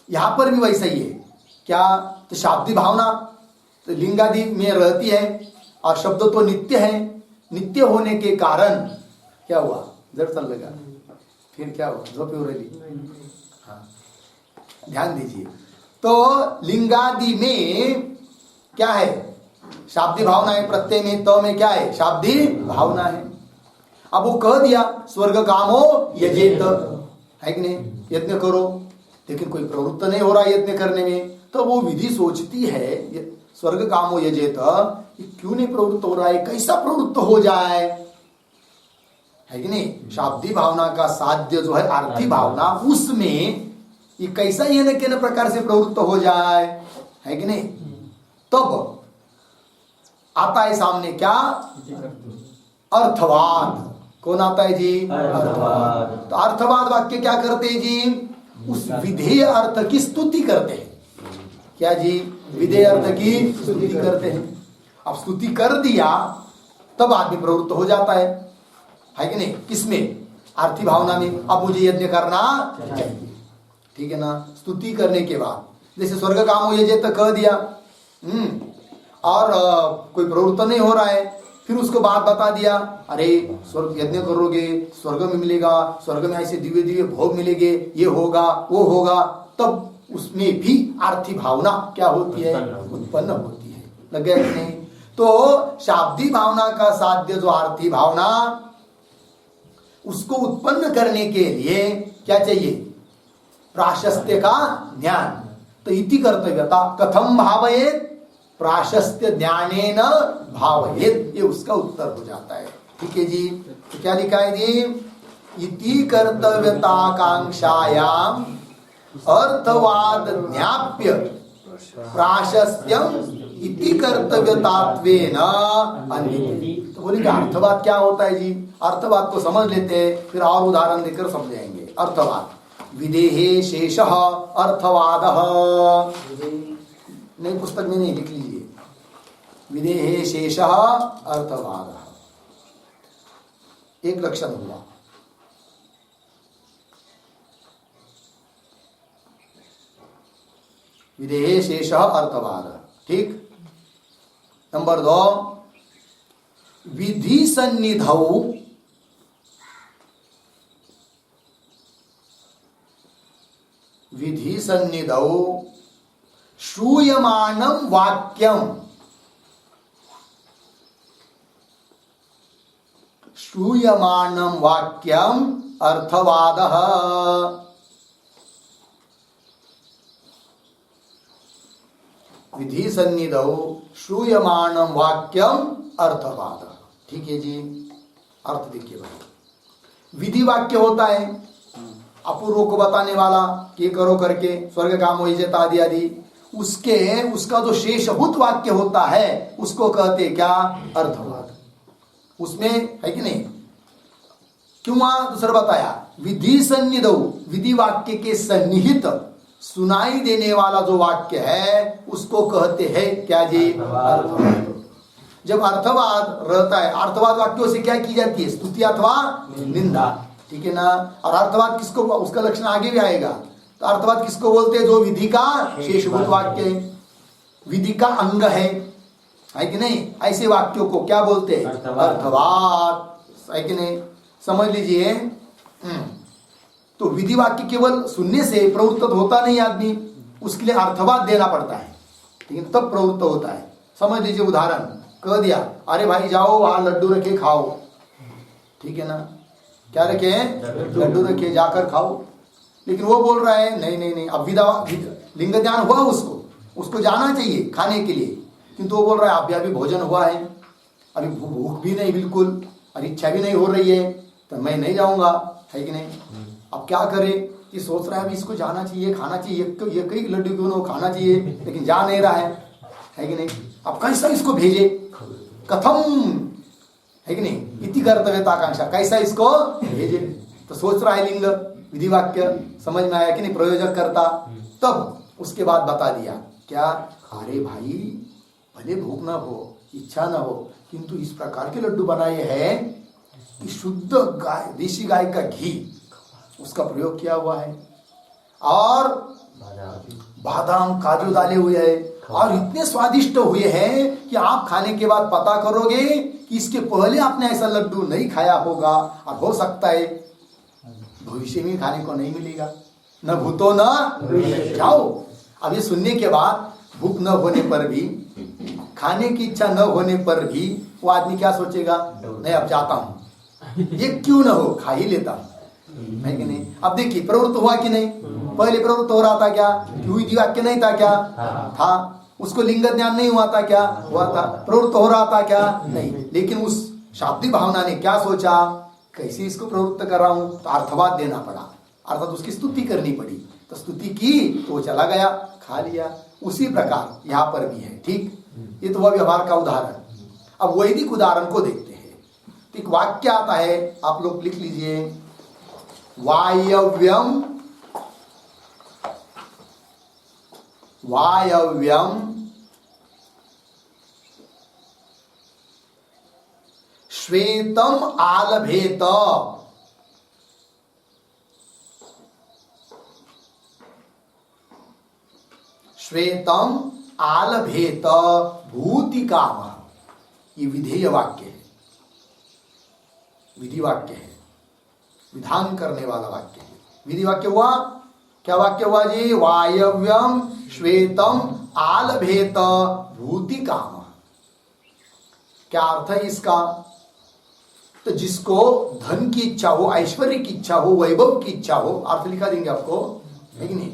यहां पर भी वैसा ही है। क्या? तो शाब्दी भावना तो लिंगादि में रहती है और शब्द तो नित्य है। नित्य होने के कारण क्या हुआ? जड़ चल लगा, फिर क्या हुआ? झोपी हो रही। हाँ, ध्यान दीजिए। तो लिंगादि में क्या है? शाब्दी भावना है। प्रत्यय में तो में क्या है? शाब्दी भावना है। अब वो कह दिया स्वर्ग कामो यजेत, है कि नहीं? यज्ञ करो, लेकिन कोई प्रवृत्त नहीं हो रहा है यज्ञ करने में, तो वो विधि सोचती है स्वर्ग कामो यजेत, क्यों नहीं प्रवृत्त हो रहा है, कैसा प्रवृत्त हो जाए, है कि नहीं? शाब्दी भावना का साध्य जो है आर्थी भावना, उसमें ये कैसा ये न किन प्रकार से प्रवृत्त हो जाए, है कि नहीं? तब आता है सामने क्या? अर्थवाद। कौन आता है जी? अर्थवाद। तो अर्थवाद वाक्य क्या करते हैं जी? उस विधेय अर्थ की स्तुति करते हैं। क्या जी? विधेय अर्थ की स्तुति करते हैं। अब स्तुति कर दिया तब आदमी प्रवृत्त हो जाता है कि नहीं? किसमें? आर्थी भावना में। अब मुझे यज्ञ करना चाहिए, ठीक है ना? स्तुति करने के बाद जैसे स्वर्ग कामो यजेत कह दिया, और कोई प्रवृत्त नहीं हो रहा है, फिर उसको बात बता दिया, अरे स्वर्ग यज्ञ करोगे स्वर्ग में मिलेगा, स्वर्ग में ऐसे दिव्य दिव्य भोग मिलेंगे, ये होगा वो होगा, तब उसमें भी आर्थी भावना क्या होती है? उत्पन्न होती है। लग गया कि नहीं? तो शाब्दी भावना का साध्य जो आर्थी भावना, उसको उत्पन्न करने के लिए क्या चाहिए? प्राशस्त्य का ज्ञान। तो इति कर्तव्यता कथम भावयेत, प्राशस्त्य ज्ञानेन भावयेत्, ये उसका उत्तर हो जाता है। ठीक है जी। तो क्या लिखा है जी? इति कर्तव्यताकांक्षायाम अर्थवाद ज्ञाप्य प्राशस्त्यम इति कर्तव्यतात्वेन अन्विति। तो बोले कि अर्थवाद क्या होता है जी? अर्थवाद को समझ लेते हैं, फिर और उदाहरण देकर समझेंगे। अर्थवाद विदेहे शेषः अर्थवादः, नई पुस्तक में नहीं, लिख लीजिए। विदेहे शेषः अर्थवादः, एक लक्षण हुआ। विदेहे शेषः अर्थवादः, ठीक। नंबर 2, विधि सन्निधौ श्रूयमाणं वाक्यं, अर्थवादः। विधि सन्निधौ श्रूयमाणं वाक्यम अर्थवादः। ठीक है जी। अर्थ देखिए भाई, विधि वाक्य होता है अपूर्व को बताने वाला, कि करो करके स्वर्ग काम हो जाता आदि आदि। उसका जो शेषभूत वाक्य होता है उसको कहते क्या? अर्थवाद। उसमें है कि नहीं? क्यों वहां दूसरा बताया? विधि सन्निधौ, विधि वाक्य के सन्निहित सुनाई देने वाला जो वाक्य है उसको कहते हैं क्या जी? अर्थवाद। जब अर्थवाद रहता है, अर्थवाद वाक्यों से क्या की जाती है? स्तुति अथवा निंदा, ठीक है ना। और अर्थवाद किसको, उसका लक्षण आगे भी आएगा। तो अर्थवाद किसको बोलते हैं? जो विधि का शेषभूत वाक्य है, विधि का अंग है कि नहीं, ऐसे वाक्यों को क्या बोलते हैं? अर्थवाद, है कि नहीं? समझ लीजिए। तो विधि वाक्य केवल सुनने से प्रवृत्त होता नहीं आदमी, उसके लिए अर्थवाद देना पड़ता है, ठीक है, तब प्रवृत्त होता है। समझ लीजिए, उदाहरण कह दिया, अरे भाई जाओ वहां लड्डू रखे खाओ, ठीक है ना। क्या रखे हैं? लड्डू रखे, जाकर खाओ। लेकिन वो बोल रहा है नहीं नहीं नहीं, अब लिंग ज्ञान हुआ, उसको जाना चाहिए खाने के लिए, किंतु वो बोल रहा है अभी भोजन हुआ है, अभी भूख भी नहीं बिल्कुल, और इच्छा भी नहीं हो रही है, तो मैं नहीं जाऊंगा, है कि नहीं। अब क्या करे? ये सोच रहा है अभी इसको जाना चाहिए, खाना चाहिए, ये कई लड्डू क्यों ना खाना चाहिए, लेकिन जा नहीं रहा है कि नहीं। अब कैसा इसको भेजे? कथम, है कि नहीं, इति कर्तव्यताकांक्षा, कैसा इसको भेजे? तो सोच रहा है लिंग विधि वाक्य, समझ में आया कि नहीं, प्रयोजक करता। तब उसके बाद बता दिया क्या? अरे भाई भले भूख ना हो, इच्छा ना हो, किंतु इस प्रकार के लड्डू बनाए हैं कि शुद्ध गाय, देशी गाय का घी उसका प्रयोग किया हुआ है, और बादाम काजू डाले हुए हैं, और इतने स्वादिष्ट हुए हैं कि आप खाने के बाद पता करोगे कि इसके पहले आपने ऐसा लड्डू नहीं खाया होगा, और हो सकता है भविष्य में खाने को नहीं मिलेगा। न भूतो न जाओ। अब ये सुनने के बाद भूख न होने पर भी, खाने की इच्छा न होने पर भी, वो आदमी क्या सोचेगा? नहीं अब जाता हूं, ये क्यों ना हो, खा ही लेता हूं, है कि नहीं। अब देखिए प्रवृत्त हुआ कि नहीं? पहले प्रवृत्त हो रहा था क्या? विधि वाक्य नहीं था क्या? था। उसको लिंग ज्ञान नहीं हुआ था क्या? हुआ था। प्रवृत्त हो रहा था क्या? नहीं। लेकिन उस शाब्दिक भावना ने क्या सोचा? कैसे इसको प्रवृत्त कर रहा हूं, तो अर्थवाद देना पड़ा, अर्थात उसकी स्तुति करनी पड़ी। तो स्तुति की तो वो चला गया, खा लिया। उसी प्रकार यहाँ पर भी है, ठीक। ये तो वह व्यवहार का उदाहरण। अब वैदिक उदाहरण को देखते हैं। तो एक वाक्य आता है, आप लोग लिख लीजिए, वायव्यम श्वेतम आलभेत। श्वेतम आलभेत भूतिकाम। ये विधेय वाक्य है, विधि वाक्य है, विधान करने वाला वाक्य है। विधि वाक्य हुआ, क्या वाक्य हुआ जी? वायव्यम श्वेतम आलभेत भूतिकाम। क्या अर्थ है इसका? तो जिसको धन की इच्छा हो, ऐश्वर्य की इच्छा हो, वैभव की इच्छा हो, अर्थ लिखा देंगे आपको, है कि नहीं।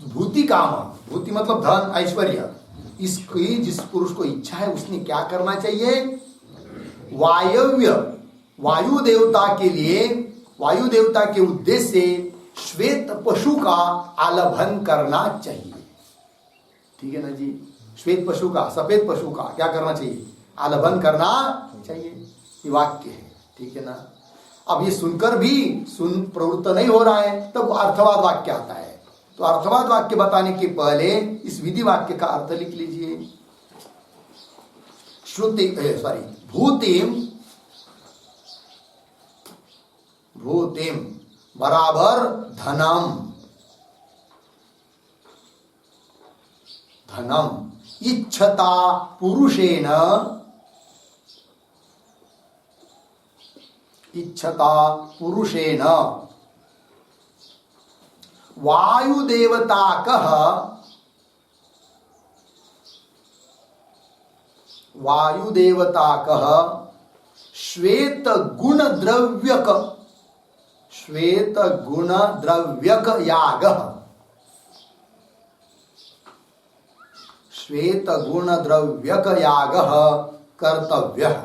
भूतिकाम, भूति मतलब धन, ऐश्वर्य, इसकी जिस पुरुष को इच्छा है उसने क्या करना चाहिए? वायव्य वायु देवता के लिए, वायु देवता के उद्देश्य से श्वेत पशु का आलभन करना चाहिए। ठीक है ना जी? श्वेत पशु का, सफेद पशु का क्या करना चाहिए? आलभन करना चाहिए। ये वाक्य है। ठीक है ना? अब ये सुनकर भी प्रवृत्त नहीं हो रहा है, तब अर्थवाद वाक्य आता है। तो अर्थवाद वाक्य बताने के पहले इस विधि वाक्य का अर्थ लिख लीजिए। श्रुति भूतिम, भूतिम बराबर धनम, धनम इच्छता पुरुषेण, इच्छता पुरुषेण वायुदेवताकः, वायुदेवताकः श्वेत गुण द्रव्यक, श्वेत गुण द्रव्यक यागः, श्वेत गुण द्रव्यक यागः कर्तव्यः,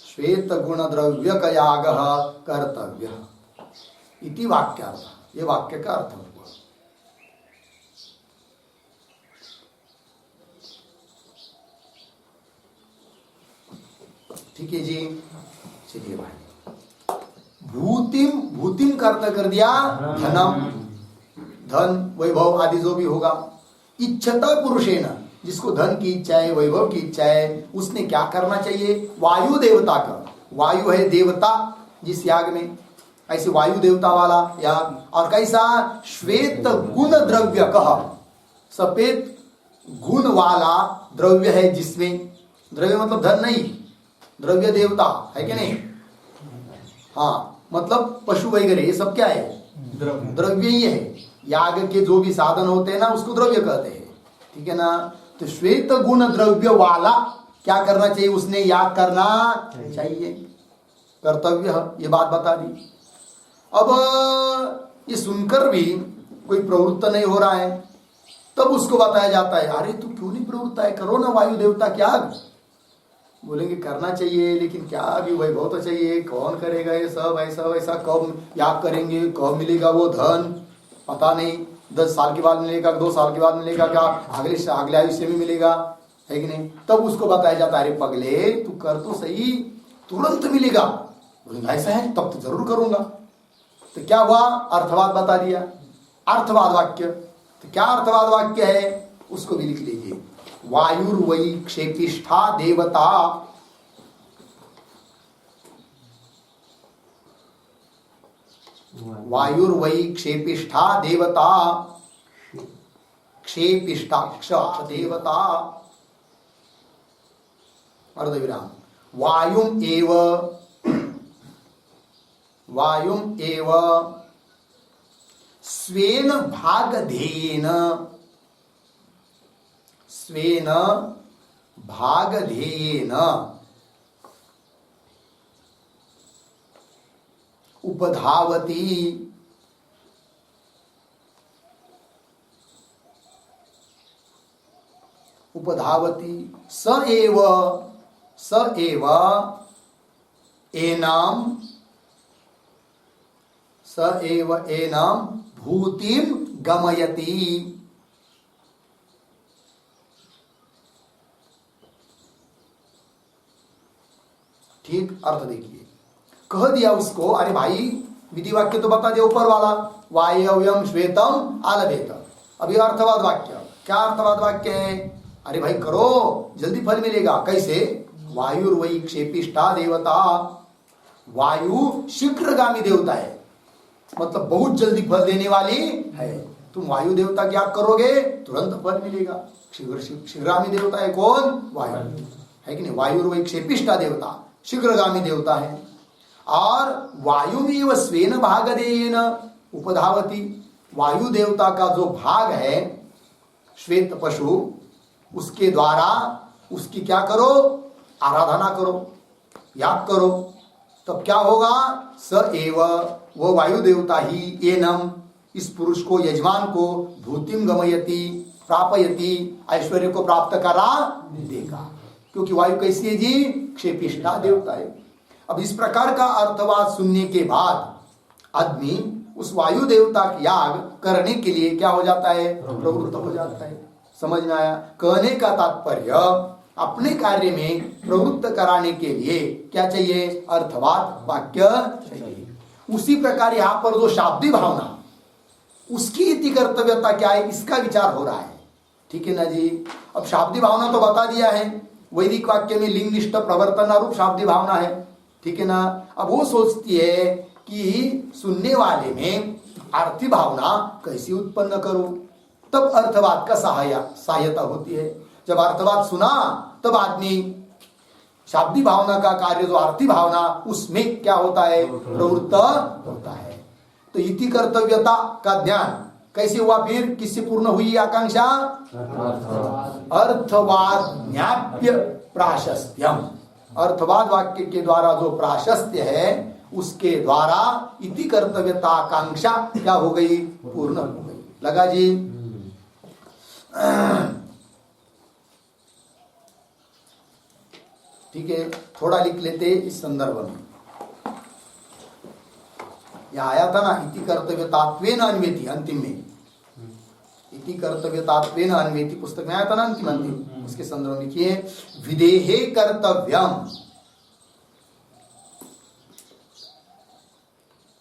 श्वेत गुण द्रव्यक यागः कर्तव्यः इति वाक्यार्थ। ये वाक्य का अर्थ हुआ। ठीक है जी? चलिए भाई, भूतिम, भूतिम का अर्थ कर दिया धनम, धन वैभव आदि जो भी होगा। इच्छता पुरुषेण, जिसको धन की इच्छा है, वैभव की इच्छा है, उसने क्या करना चाहिए? वायु देवता का, वायु है देवता जिस याग में, ऐसे वायु देवता वाला याग। और कैसा? श्वेत गुण द्रव्य कह, सफेद गुण वाला द्रव्य है जिसमें, द्रव्य मतलब धन नहीं, द्रव्य देवता है कि नहीं? हाँ, मतलब पशु वगैरह ये सब क्या है? द्रव्य ही है। याग के जो भी साधन होते हैं ना, उसको द्रव्य कहते हैं। ठीक है ना? तो श्वेत गुण द्रव्य वाला क्या करना चाहिए? उसने याग करना चाहिए, कर्तव्य, ये बात बता दी। अब ये सुनकर भी कोई प्रवृत्त नहीं हो रहा है, तब उसको बताया जाता है, अरे तू क्यों नहीं प्रवृत्त है, करो ना वायु देवता क्या। बोलेंगे करना चाहिए, लेकिन क्या अभी वैभव तो चाहिए, कौन करेगा ये सब, ऐसा वैसा, कब याग करेंगे, कब मिलेगा वो धन, पता नहीं, 10 साल के बाद मिलेगा, 2 साल के बाद मिलेगा, क्या अगले आयुष्य में मिलेगा, है कि नहीं? तब उसको बताया जाता है, अरे पगले तू कर तो सही, तुरंत मिलेगा। बोलेंगे ऐसा है, तब तो जरूर करूंगा। तो क्या हुआ? अर्थवाद बता दिया, अर्थवाद वाक्य। तो क्या अर्थवाद वाक्य है उसको भी लिख लीजिए। वायुर्वै क्षेपिष्ठा देवता, वायुर्वै क्षेपिष्ठा देवता, क्षेपिष्ठा क्ष देवता अर्धविराम, वायुम एव, वायुम एव स्वेन भागधेयेन, स्वेन भागधेयेन उपधावती, उपधावती स एव एनाम, स एव एनाम भूतिम गमयति। ठीक, अर्थ देखिए, कह दिया उसको, अरे भाई विधि वाक्य तो बता दिया ऊपर वाला, वायव्यम श्वेतम आलभेत। अभी अर्थवाद वाक्य, क्या अर्थवाद वाक्य है? अरे भाई करो, जल्दी फल मिलेगा। कैसे? वायुर्वै क्षेपिष्ठा देवता, वायु शीघ्रगामी देवता है, मतलब बहुत जल्दी फल देने वाली है। तुम वायु देवता क्या करोगे, तुरंत फल मिलेगा। शीघ्रगामी देवता है कौन? वायु, है कि नहीं? वायुर्वै क्षेपिष्ठा देवता शीघ्रगामी देवता है। और वायुमेव स्वेन भागधेयेन उपधावती, वायु देवता का जो भाग है श्वेत पशु, उसके द्वारा उसकी क्या करो? आराधना करो, याद करो। तब क्या होगा? स एव, वो वायु देवता ही, एनम इस पुरुष को, यजमान को भूतिम गमयति प्रापयति, ऐश्वर्य को प्राप्त करा देगा। क्योंकि वायु कैसी है जी? क्षेपिष्ठा देवता है। अब इस प्रकार का अर्थवाद सुनने के बाद आदमी उस वायु देवता का याग करने के लिए क्या हो जाता है? प्रवृत्त हो जाता है। समझ में आया? कहने का तात्पर्य अपने कार्य में प्रवृत्त कराने के लिए क्या चाहिए? अर्थवाद वाक्य चाहिए। उसी प्रकार यहाँ पर जो शाब्दी भावना, उसकी इति कर्तव्यता क्या है, इसका विचार हो रहा है। ठीक है ना जी? अब शाब्दी भावना तो बता दिया है, वैदिक वाक्य में लिंग निष्ठ प्रवर्तन रूप शाब्दी भावना है। ठीक है ना? अब वो सोचती है कि सुनने वाले में आरती भावना कैसे उत्पन्न करूं, तब अर्थवाद का सहायता होती है। जब अर्थवाद सुना तब आदमी शाब्दी भावना का कार्य जो आरती भावना, उसमें क्या होता है? प्रवृत्त होता है। तो इति कर्तव्यता का ज्ञान कैसे हुआ? फिर किससे पूर्ण हुई आकांक्षा? अर्थवाद ज्ञाप्य प्राशस्त्यम। अर्थवाद वाक्य के द्वारा जो प्राशस्त्य है, उसके द्वारा इति कर्तव्यता आकांक्षा क्या हो गई? पूर्ण हो गई। लगा जी? ठीक है, थोड़ा लिख लेते इस संदर्भ में। यह आया था ना, इति कर्तव्यतात्वेन अन्वेति, अंतिम में इति कर्तव्यतात्वेन अन्वेति पुस्तक में आया था ना, अंतिम उसके संदर्भ में लिखिए विदेहे कर्तव्यम,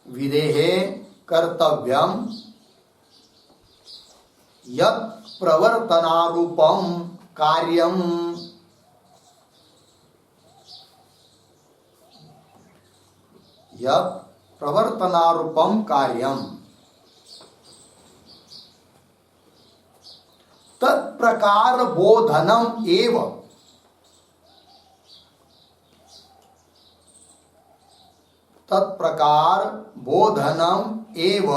विदेहे कर्तव्यम यत् प्रवर्तनारूपम कार्यम, यत् प्रवर्तनारूपम कार्यम तत्प्रकार बोधनम एव, तत्प्रकार बोधनम एव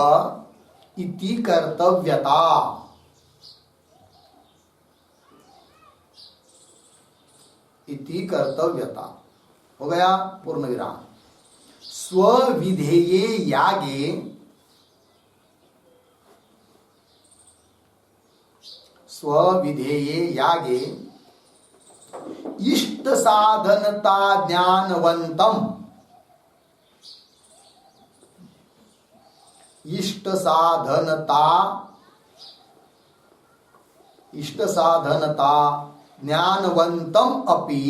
इति कर्तव्यता। इति कर्तव्यता हो गया पूर्ण विराम। स्वविधेये यागे, स्वविधेये यागे इष्ट साधनता ज्ञानवंतम, इष्ट साधनता ज्ञानवंतम अपि,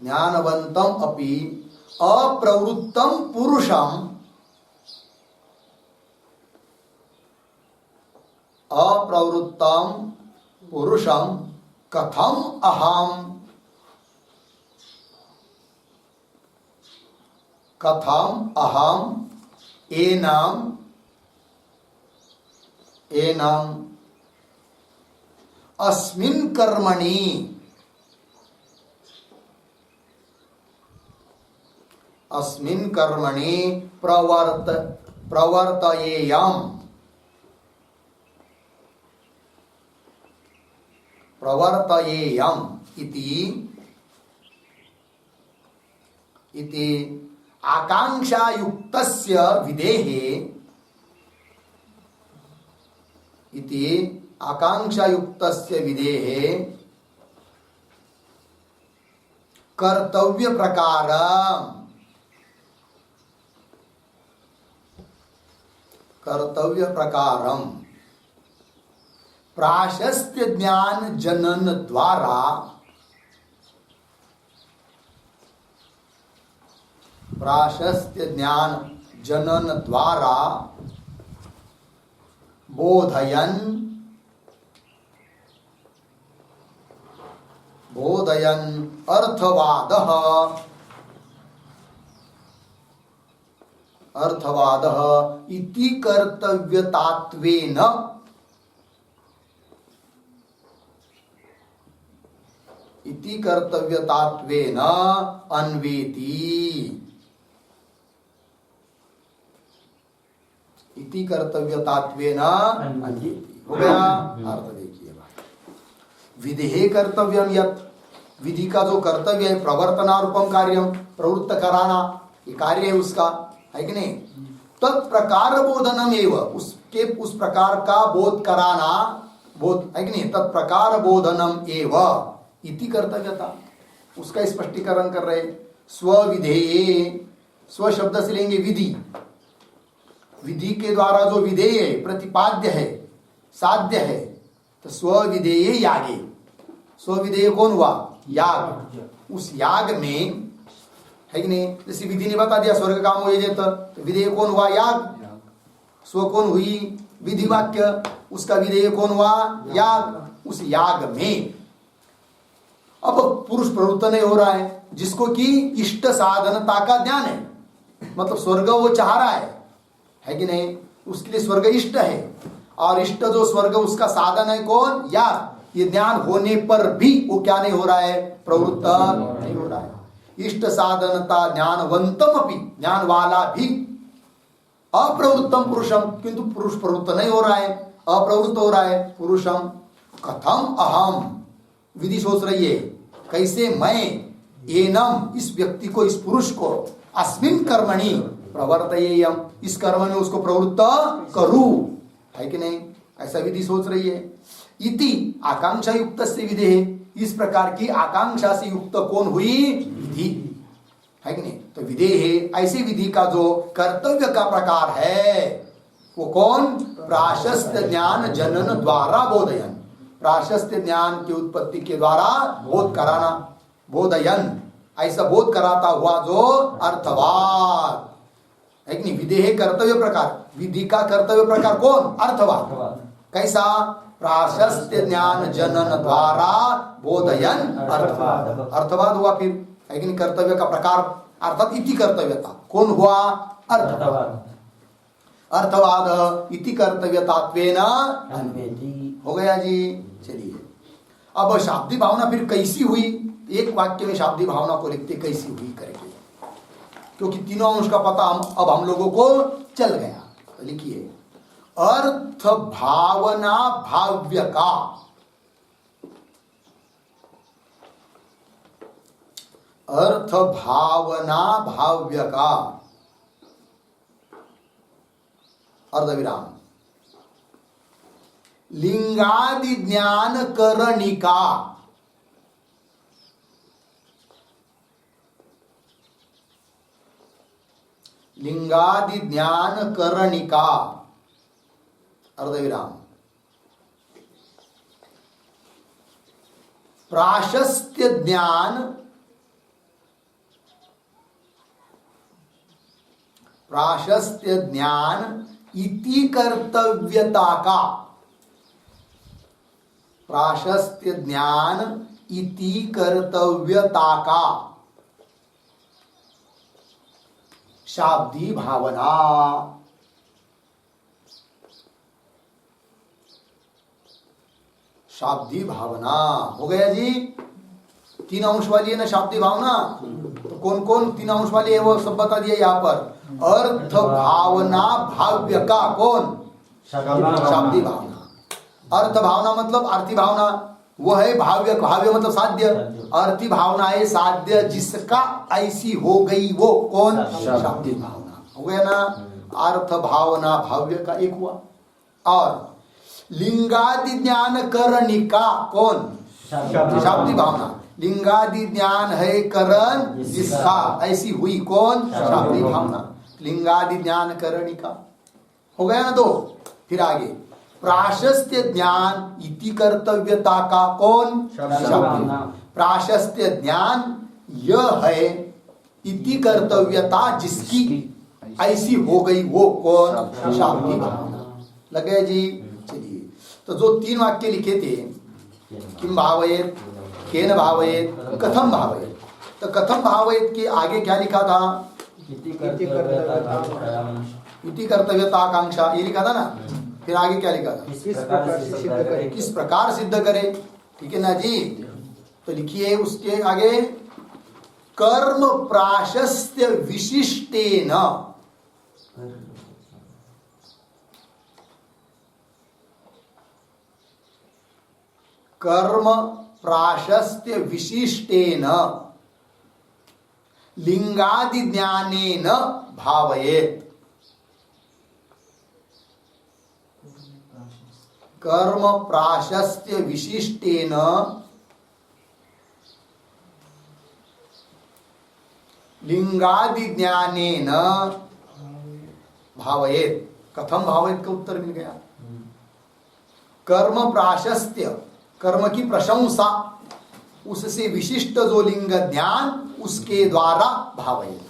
ज्ञानवंतम अपि अप्रवृत्तम पुरुषम, अप्रवृत्तम पुरुषम कथम अहम, कथम अहम एनम, एनम अस्मिन् कर्मणि, अस्मिन् कर्मणि प्रवर्तयेयम्, प्रवर्तयेयम् इति आकांक्षायुक्तस्य विधेहे, इति आकांक्षायुक्तस्य विधेहे कर्तव्य प्रकारम, कर्तव्य प्रकारम प्राशस्त्य ज्ञान जनन द्वारा, प्राशस्त्य ज्ञान जनन द्वारा बोधयन, बोधयन अर्थवादः, अर्थवादः इति कर्तव्यतात्वेन, इति कर्तव्यतात्वेन अन्वेति, इति कर्तव्यतात्वेन अन्वेति। हो गया अर्थ। देखिए विधेहे कर्तव्यम यत्, विधि का जो कर्तव्य है प्रवर्तनारूपम कार्यम, प्रवृत्त कराना, ये कार्य है उसका, है कि नहीं? तत्प्रकार बोधनम एव, उसके उस प्रकार का बोध कराना, बोध है कि नहीं? तत्प्रकार बोधनम एव इति कर्तव्यता, उसका स्पष्टीकरण कर रहे। स्वविधेय, स्व शब्द से लेंगे विधि, विधि के द्वारा जो विधेय है, प्रतिपाद्य है, साध्य है, तो स्वविधेय यागे, स्वविधेय कौन हुआ? याग। उस याग में है कि नहीं? जैसे विधि ने बता दिया स्वर्ग काम हो जाए, तो विधेय कौन हुआ? याग। स्व कौन हुई? विधि वाक्य, उसका विधेय कौन हुआ? याग। उस याग में अब पुरुष प्रवृत्त नहीं हो रहा है, जिसको कि इष्ट साधनता का ज्ञान है, मतलब स्वर्ग वो चाह रहा है कि नहीं? उसके लिए स्वर्ग इष्ट है, और इष्ट जो स्वर्ग उसका साधन है कौन? याग। ये ज्ञान होने पर भी वो क्या नहीं हो रहा है? प्रवृत्त नहीं हो रहा है। इष्ट साधनता ज्ञानवंतम अपि, ज्ञान वाला भी अप्रवृत्तम पुरुषम, किंतु पुरुष प्रवृत्त नहीं हो रहा है, अप्रवृत्त हो रहा है पुरुषम। कथम अहम, विधि सोच रही है कैसे मैं एनम, इस व्यक्ति को, इस पुरुष को, अस्मिन कर्मणि प्रवर्तयेयम, इस कर्म में उसको प्रवृत्त करूं, है कि नहीं? ऐसा विधि सोच रही है। इति आकांक्षा युक्त से विधि है, इस प्रकार की आकांक्षा से युक्त कौन हुई? विधि, है कि नहीं? तो विधि है, ऐसी विधि का जो कर्तव्य का प्रकार है वो कौन? प्राशस्त्य ज्ञान जनन द्वारा बोधयन, प्राशस्त्य ज्ञान की उत्पत्ति के द्वारा बोध कराना, बोधयन, ऐसा बोध कराता हुआ जो अर्थवाद, है कि नहीं? विधि है कर्तव्य प्रकार, विधि का कर्तव्य प्रकार कौन? अर्थवाद। कैसा? प्राशस्त्य ज्ञान जनन द्वारा बोधयन अर्थवाद, अर्थवाद हुआ फिर, है कि नहीं? कर्तव्य का प्रकार अर्थात इति कर्तव्यता कौन हुआ? अर्थवाद। अर्थवाद इति कर्तव्यतात्वेन हो गया जी। चलिए अब शाब्दिक भावना फिर कैसी हुई? एक वाक्य में शाब्दिक भावना को लिखते कैसी हुई करेंगे, क्योंकि तीनों अंश का पता अब हम लोगों को चल गया। तो लिखिए, अर्थ भावना भाव्य का, अर्थ भावना भाव्य का, अर्धविराम, लिंगादि ज्ञान करणिका, लिंगादि ज्ञान करणिका, अर्धविराम, प्राशस्त्य ज्ञान, प्राशस्त्य ज्ञान इति कर्तव्यता का, प्राशस्त्य ज्ञान इति कर्तव्यता का शाब्दी भावना, शाब्दी भावना हो गया जी। तीन अंश वाली है ना शाब्दी भावना, तो कौन कौन तीन अंश वाली है वो सब बता दिया यहाँ पर। अर्थ भावना भाव्य का कौन? शाब्दी भावना। अर्थ भावना मतलब अर्थी भावना, वो है भाव्य, भाव्य मतलब साध्य, अर्थी भावना है साध्य जिसका ऐसी हो गई वो कौन? शाब्दी भावना हो गया ना। अर्थ भावना भाव्य का एक हुआ, और लिंगादि ज्ञान करणिका कौन? शाब्दी भावना। लिंगादि ज्ञान है करण जिसका ऐसी हुई कौन? शाब्दी भावना। लिंगादि ज्ञान करणिका हो गया ना दो। फिर आगे प्राशस्त्य ज्ञान इति कर्तव्यता का कौन? शाब्दी। प्राशस्त्य ज्ञान यह है, इति कर्तव्यता जिसकी ऐसी हो गई वो कौन? शाब्दी भावना। लगे जी। चलिए, तो जो तीन वाक्य लिखे थे, किम भावयेत, केन भावयेत, कथम भावयेत, तो कथम भावयेत के आगे क्या लिखा था? इति कर्तव्यता आकांक्षा, ये लिखा था ना। फिर आगे क्या लिखा था? किस प्रकार सिद्ध करे, ठीक है ना जी। तो लिखिए उसके आगे, कर्म प्राशस्त्य विशिष्टेन, कर्म प्राशस्त्य विशिष्टेन लिंगादि ज्ञानेन भावयेत्। कर्म प्राशस्त्य विशिष्टेन लिंगादि ज्ञानेन भावयेत्। कथम भावयेत् का उत्तर मिल गया। कर्म प्राशस्त्य, कर्म की प्रशंसा, उससे विशिष्ट जो लिंग ज्ञान, उसके द्वारा भावयेत्।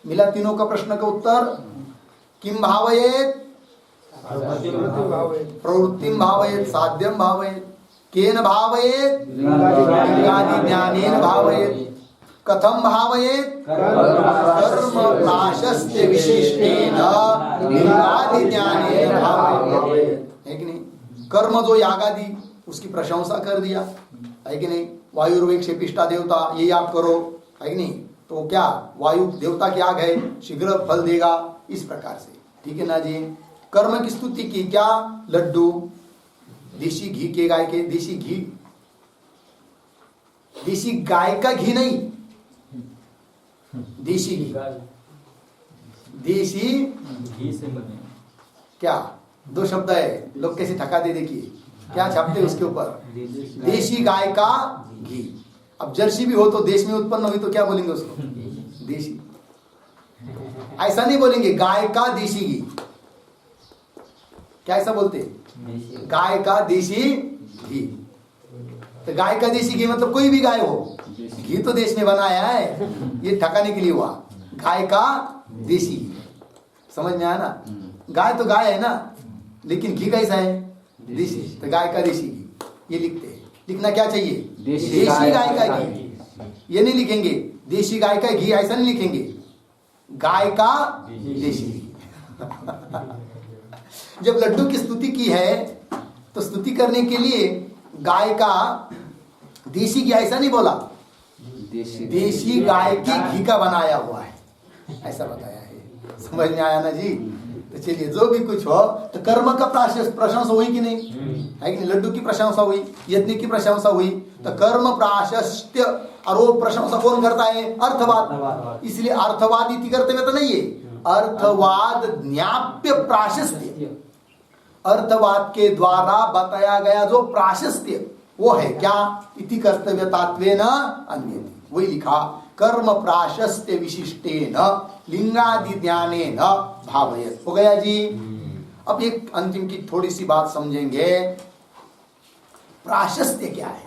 मिला तीनों का प्रश्न का उत्तर। किम भावयेत्? प्रवृत्तिम भावयेत्, साध्यम भावयेत्, केन भावयेत्? लिंगादि ज्ञानेन भावयेत्। कथम भावयेत्? कर्म प्राशस्त्य विशिष्टेन लिंगादि ज्ञानेन भावयेत्। है कि नहीं? कर्म जो यागादि, उसकी प्रशंसा कर दिया, है कि नहीं? वायुर्वेग से पिष्टा देवता, ये याग करो, है कि नहीं? तो क्या वायु देवता की याग है, शीघ्र फल देगा, इस प्रकार से। ठीक है ना जी। कर्म की स्तुति की, क्या? लड्डू, देशी घी के, गाय के देशी घी, देशी गाय का घी नहीं, देशी घी, देशी घी से बने। क्या दो शब्द है, लोग कैसे ठका दे, देखिए क्या छापते उसके ऊपर, देशी गाय का घी। अब जर्सी भी हो तो देश में उत्पन्न हुई तो क्या बोलेंगे उसको? देशी। ऐसा नहीं बोलेंगे गाय का देशी घी, क्या ऐसा बोलते? गाय का देशी घी। तो गाय का देशी घी मतलब कोई भी गाय हो, घी तो देश में बनाया है, ये ठकाने के लिए हुआ। गाय का देशी घी, समझ में आया ना? गाय तो गाय है ना, लेकिन घी कैसा है? देशी। तो गाय का देशी घी, ये लिखते हैं। लिखना क्या चाहिए? देशी गाय का घी। ये नहीं लिखेंगे देशी गाय का घी, ऐसा नहीं लिखेंगे, गाय का देशी घी। जब लड्डू की स्तुति की है तो स्तुति करने के लिए गाय का देशी घी ऐसा नहीं बोला, देशी गाय की घी का बनाया हुआ है, ऐसा बताया है। समझ में आया ना जी? तो चलिए, जो भी कुछ हो, तो कर्म का प्रशंसा हुई कि नहीं? है कि नहीं? लड्डू की प्रशंसा हुई, यज्ञ की प्रशंसा हुई, तो कर्म प्राशस्त्य, और वो प्रशंसा कौन करता है? अर्थवाद। इसलिए अर्थवाद इति करते हुए तो नहीं है, अर्थवाद ज्ञाप्य प्राशस्त्य, अर्थवाद के द्वारा बताया गया जो प्राशस्त्य, वो है क्या? इति कर्तव्यतात्वेन अन्येति। वही लिखा, कर्म प्राशस्त्य विशिष्टेन लिंगादि ज्ञानेन भावयेत्। हो गया जी। अब एक अंतिम की थोड़ी सी बात समझेंगे। प्राशस्त्य क्या है?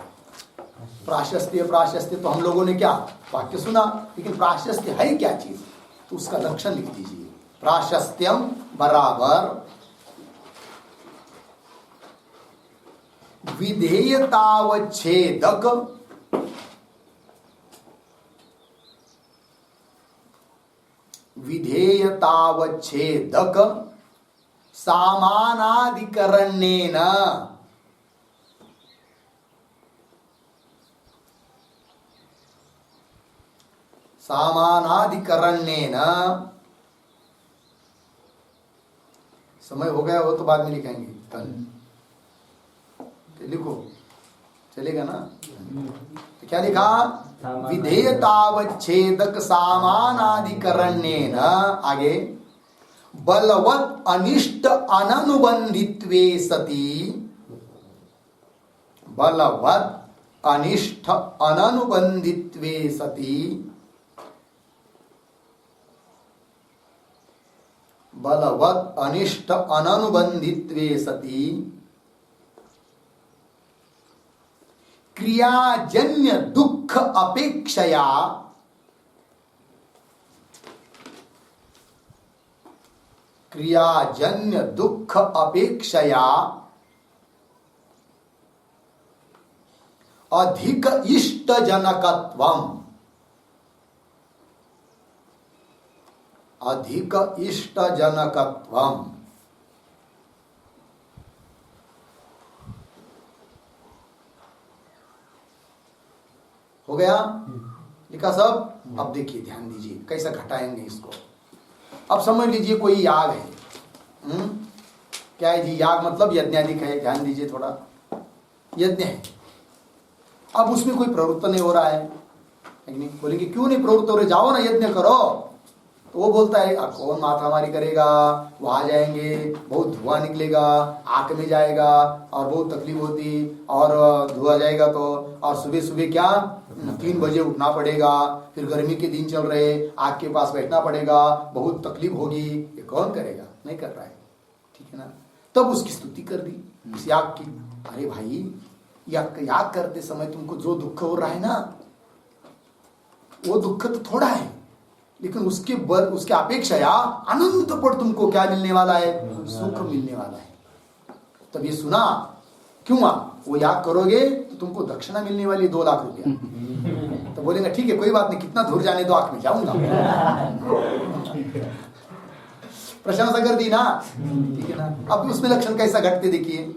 प्राशस्त्य, प्राशस्त्य तो हम लोगों ने क्या वाक्य सुना, लेकिन प्राशस्त्य है क्या चीज? तो उसका लक्षण लिख दीजिए। प्राशस्त्यम बराबर विधेयतावच्छेदक विधेयतावच्छेदक सामानाधिकरणेन सामानाधिकरणेन। समय हो गया हो तो बाद में लिखेंगे, कल लिखो, चलेगा ना? तो क्या लिखा? विधेयतावच्छेदक सामानाधिकरणेन, आगे बलवत् अनिष्ट अननुबंधित्वे सति, बलवत् अनिष्ट अननुबंधित्वे सति, बलवत् अनिष्ट अननुबंधित्वे सति क्रियाजन्य दुख अपेक्षया, क्रियाजन्य दुख अपेक्षया अधिक इष्ट जनकत्वम, अधिक इष्ट जनकत्वम। हो गया? लिखा सब? अब देखिए, ध्यान दीजिए कैसा घटाएंगे इसको। अब समझ लीजिए कोई याग है, क्या है जी? याग मतलब यज्ञाधिक है, ध्यान दीजिए थोड़ा। यज्ञ है, अब उसमें कोई प्रवृत्त नहीं हो रहा है, है कि नहीं? बोलेंगे क्यों नहीं प्रवृत्त हो रहे, जाओ ना यज्ञ करो। तो वो बोलता है कौन माथामारी करेगा, वहां जाएंगे बहुत धुआं निकलेगा, आंख में जाएगा और बहुत तकलीफ होती, और धुआं जाएगा तो, और सुबह सुबह क्या 3 बजे उठना पड़ेगा, फिर गर्मी के दिन चल रहे, आग के पास बैठना पड़ेगा, बहुत तकलीफ होगी, ये कौन करेगा? नहीं कर रहा है, ठीक है ना। तब उसकी स्तुति कर दी उस याग की। अरे भाई, याग करते समय तुमको जो दुख हो रहा है ना, वो दुख तो थोड़ा है, लेकिन उसके अपेक्षा अनंत पर तुमको क्या मिलने वाला है? सुख मिलने वाला है। तब ये सुना क्यों? वो याग करोगे तो तुमको दक्षिणा मिलने वाली 2 लाख रुपया। तो बोलेंगे ठीक है कोई बात नहीं, कितना दूर जाने दो, आंख में जाऊंगा। प्रशंसा कर दी ना, ठीक है ना। अब उसमें लक्षण कैसा घटते देखिए।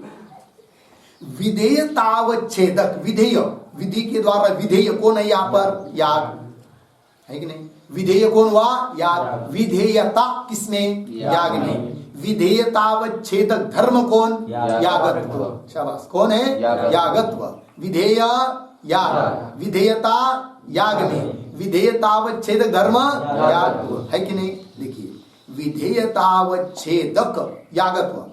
विधेयतावच्छेदक, विधेय, विधि के द्वारा विधेय कौन है यहाँ पर? याग है कि नहीं? विधेय कौन हुआ? याग। विधेयता किसमें? याग में। विधेयतावच्छेदक धर्म कौन? यागत्व। शाबाश, कौन है? यागत्व। विधेय याग, विधेयता याग में, विधेयतावच्छेदक धर्म याग, है कि नहीं? देखिए, विधेयतावच्छेदक यागत्व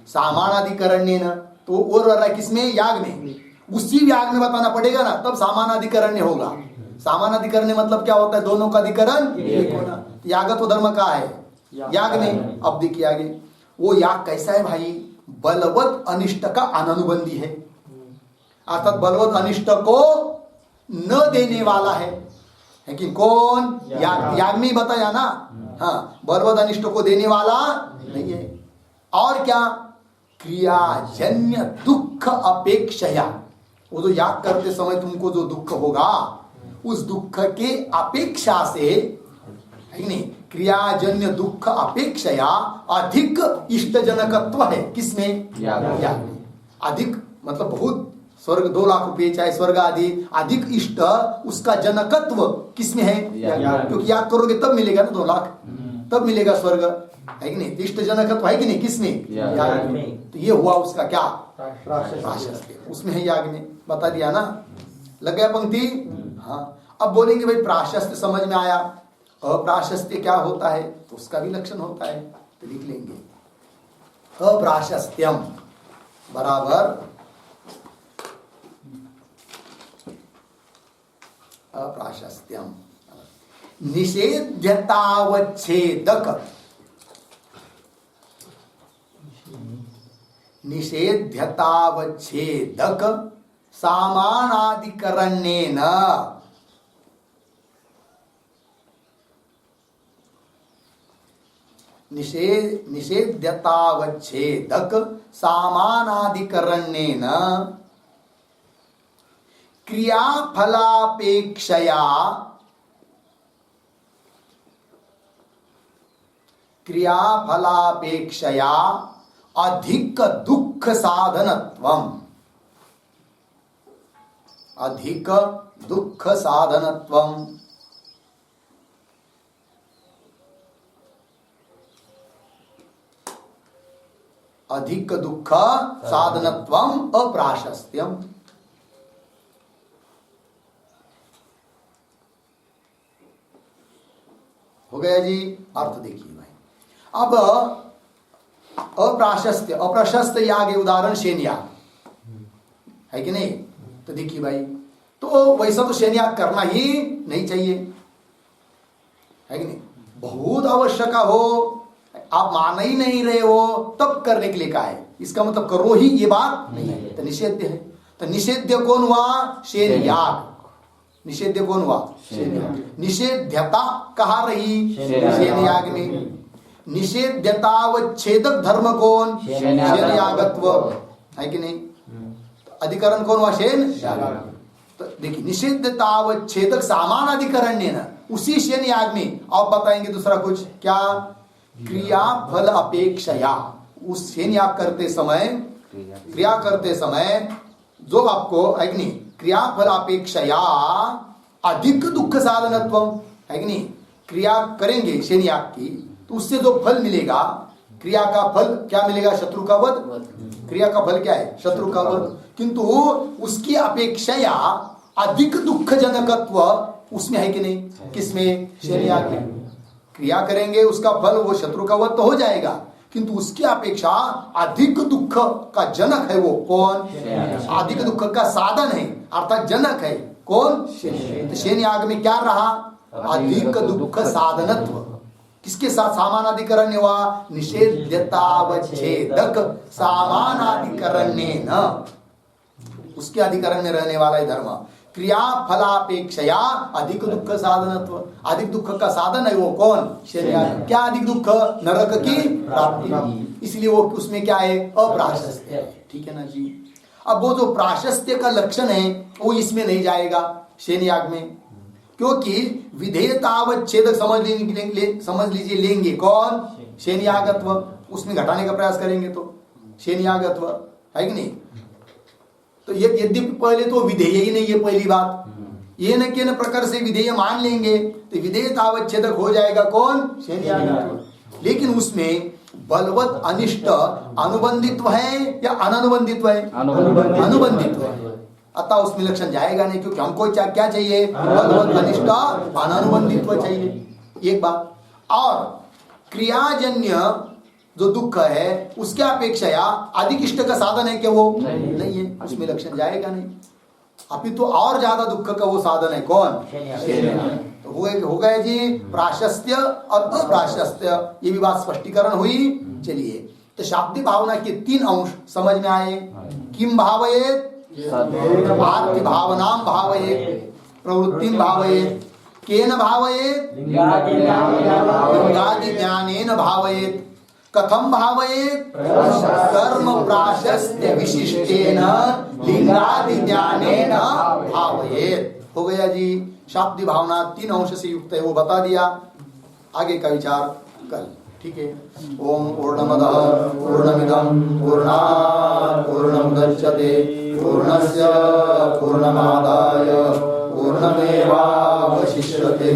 सामानाधिकरण्य न, तो वो रह रहा है किसमें? याग में। उसी याग में बताना पड़ेगा ना, तब सामानाधिकरण्य होगा। सामानाधिकरण्य मतलब क्या होता है? दोनों का अधिकरण एक होना। यागत्व धर्म का है याग में। अब देखिए आगे, वो याग कैसा है भाई? बलवत अनिष्ट का अननुबंधी है, अर्थात बलवत अनिष्ट को न देने वाला है कि कौन? याग में ही बताया ना। हाँ, बलवत अनिष्ट को देने वाला नहीं है। और क्या? क्रियाजन्य दुख अपेक्षया, वो जो याग करते समय तुमको जो दुख होगा, उस दुख के अपेक्षा से, है नहीं, क्रियाजन्य दुख अपेक्षया अधिक इष्टजनकत्व है। किसमें? याग में। अधिक मतलब बहुत, स्वर्ग 2 लाख रुपए चाहे स्वर्ग आदि, अधिक इष्ट उसका जनकत्व किसमें है? क्योंकि याग करोगे तब मिलेगा ना 2 लाख, तब मिलेगा स्वर्ग, है कि नहीं? इष्ट जनकत्व है कि नहीं? किसमें? याग में। तो ये हुआ उसका क्या? प्राशस्त्य, उसमें है याग में। बता दिया ना, लग गया पंक्ति? हाँ। अब बोलेंगे भाई प्राशस्त्य समझ में आया, अप्राशस्त्य क्या होता है? तो उसका भी लक्षण होता है, तो लिख लेंगे। अप्राशस्त्यम बराबर अप्राशस्त्यम निषेध्यतावच्छेदक, निषेध्यतावच्छेदक सामानाधिकरण्येन, निषेध्यतावच्छेदक सामानाधिकरण्येन क्रियाफलापेक्षया, क्रियाफलापेक्षया अधिक दुख साधनत्वम, अधिक दुख साधनत्वम, अधिक दुख साधनत्वम अप्राशस्त्यम। हो गया जी। अर्थ देखिए भाई, अब अप्राशस्त्य, अप्रशस्त याग है, उदाहरण शेन याग है कि नहीं? तो देखिए भाई, तो वैसा तो शेन याग करना ही नहीं चाहिए, है कि नहीं? बहुत आवश्यक हो, आप मान ही नहीं रहे हो, तब करने के लिए कहा है। इसका मतलब करो ही ये बात नहीं है, तो निषेध्य है। तो निषेध्य कौन हुआ? शेन याग। निषेध्य कौन हुआ? शेन याग। निषेध्यता कहाँ रही? शेन याग में। निषेध्यतावच्छेदक धर्म कौन? शेन यागत्व, है कि नहीं? अधिकरण कौन हुआ? शेन याग। तो देखिए, निषेध्यतावच्छेदक सामान अधिकरण्य न, उसी शेन याग में। आप बताएंगे दूसरा कुछ क्या? क्रिया फल अपेक्षया, उस शेन याग करते समय, क्रिया करते समय जो आपको, है कि नहीं, क्रिया फल अपेक्षया अधिक दुख साधनत्व, है कि नहीं? क्रिया करेंगे शेन याग की, तो उससे जो फल मिलेगा, क्रिया का फल क्या मिलेगा? शत्रु का वध। क्रिया का फल क्या है? शत्रु का वध। किंतु उसकी अपेक्षया अधिक दुख जनकत्व उसमें है कि नहीं? किसमें? शयन याग में। क्रिया करेंगे उसका फल वो शत्रु का वध तो हो जाएगा, किंतु उसकी अपेक्षा अधिक दुख का जनक है वो कौन? अधिक दुख का साधन है अर्थात जनक है कौन? तो शयन याग में क्या रहा? अधिक दुख साधनत्व। किसके साथ सामानाधिकरण्य हुआ? निषेध्यतावच्छेदक सामानाधिकरण्य न, उसके अधिकरण में रहने वाला है धर्म। क्रिया फलापेक्षया अधिक दुख साधनत्व, अधिक दुख का साधन है वो कौन? शयन याग। क्या अधिक दुख? नरक की प्राप्ति, इसलिए वो उसमें क्या है? अप्राशस्त्य। ठीक है ना जी। अब वो जो प्राशस्त्य का लक्षण है वो इसमें नहीं जाएगा शयन याग में, क्योंकि विधेयतावच्छेदक समझ लीजिए लेंगे कौन? शयन यागत्व। उसमें घटाने का प्रयास करेंगे तो शयन यागत्व है कि नहीं? तो ये यद्यपि पहले तो विधेय ही नहीं है पहली बात, ये न के न प्रकार से विधेय मान लेंगे तो विधेयतावच्छेदक हो जाएगा कौन? शयन यागत्व। लेकिन उसमें बलवत अनिष्ट अनुबंधित्व है या अननुबंधित्व है? अनुबंधित्व है, अतः उसमें लक्षण जाएगा नहीं, क्योंकि हमको क्या चाहिए? बलवत अनिष्ट अननुबंधित्व चाहिए, एक बात। और क्रियाजन्य जो दुख है उसके अपेक्षा अधिक इष्ट का साधन है क्या? वो नहीं है, उसमें लक्षण जाएगा नहीं। अभी तो और ज्यादा दुख का वो साधन है कौन? तो हो गए जी प्राशस्त्य और अप्राशस्त्य, ये भी बात स्पष्टीकरण हुई। चलिए, तो शाब्दिक भावना के 3 अंश समझ में आए। किम भावयेत? आर्ति भावनाम भावयेत, प्रवृत्तिम भावयेत, केन भावयेत? लिंगादि ज्ञानेन भावयेत, कथम भावयेत? कर्म प्राशस्त्य विशिष्टेन लिंगादि ज्ञानेन भावयेत। हो गया जी। शाब्दिक भावना 3 अंश से युक्त है वो बता दिया, आगे का विचार कल। ठीक है। ओम पूर्णमदः पूर्णमिदं पूर्णात् पूर्णमुदच्यते पूर्णस्य पूर्णमादाय पूर्णमेवावशिष्यते।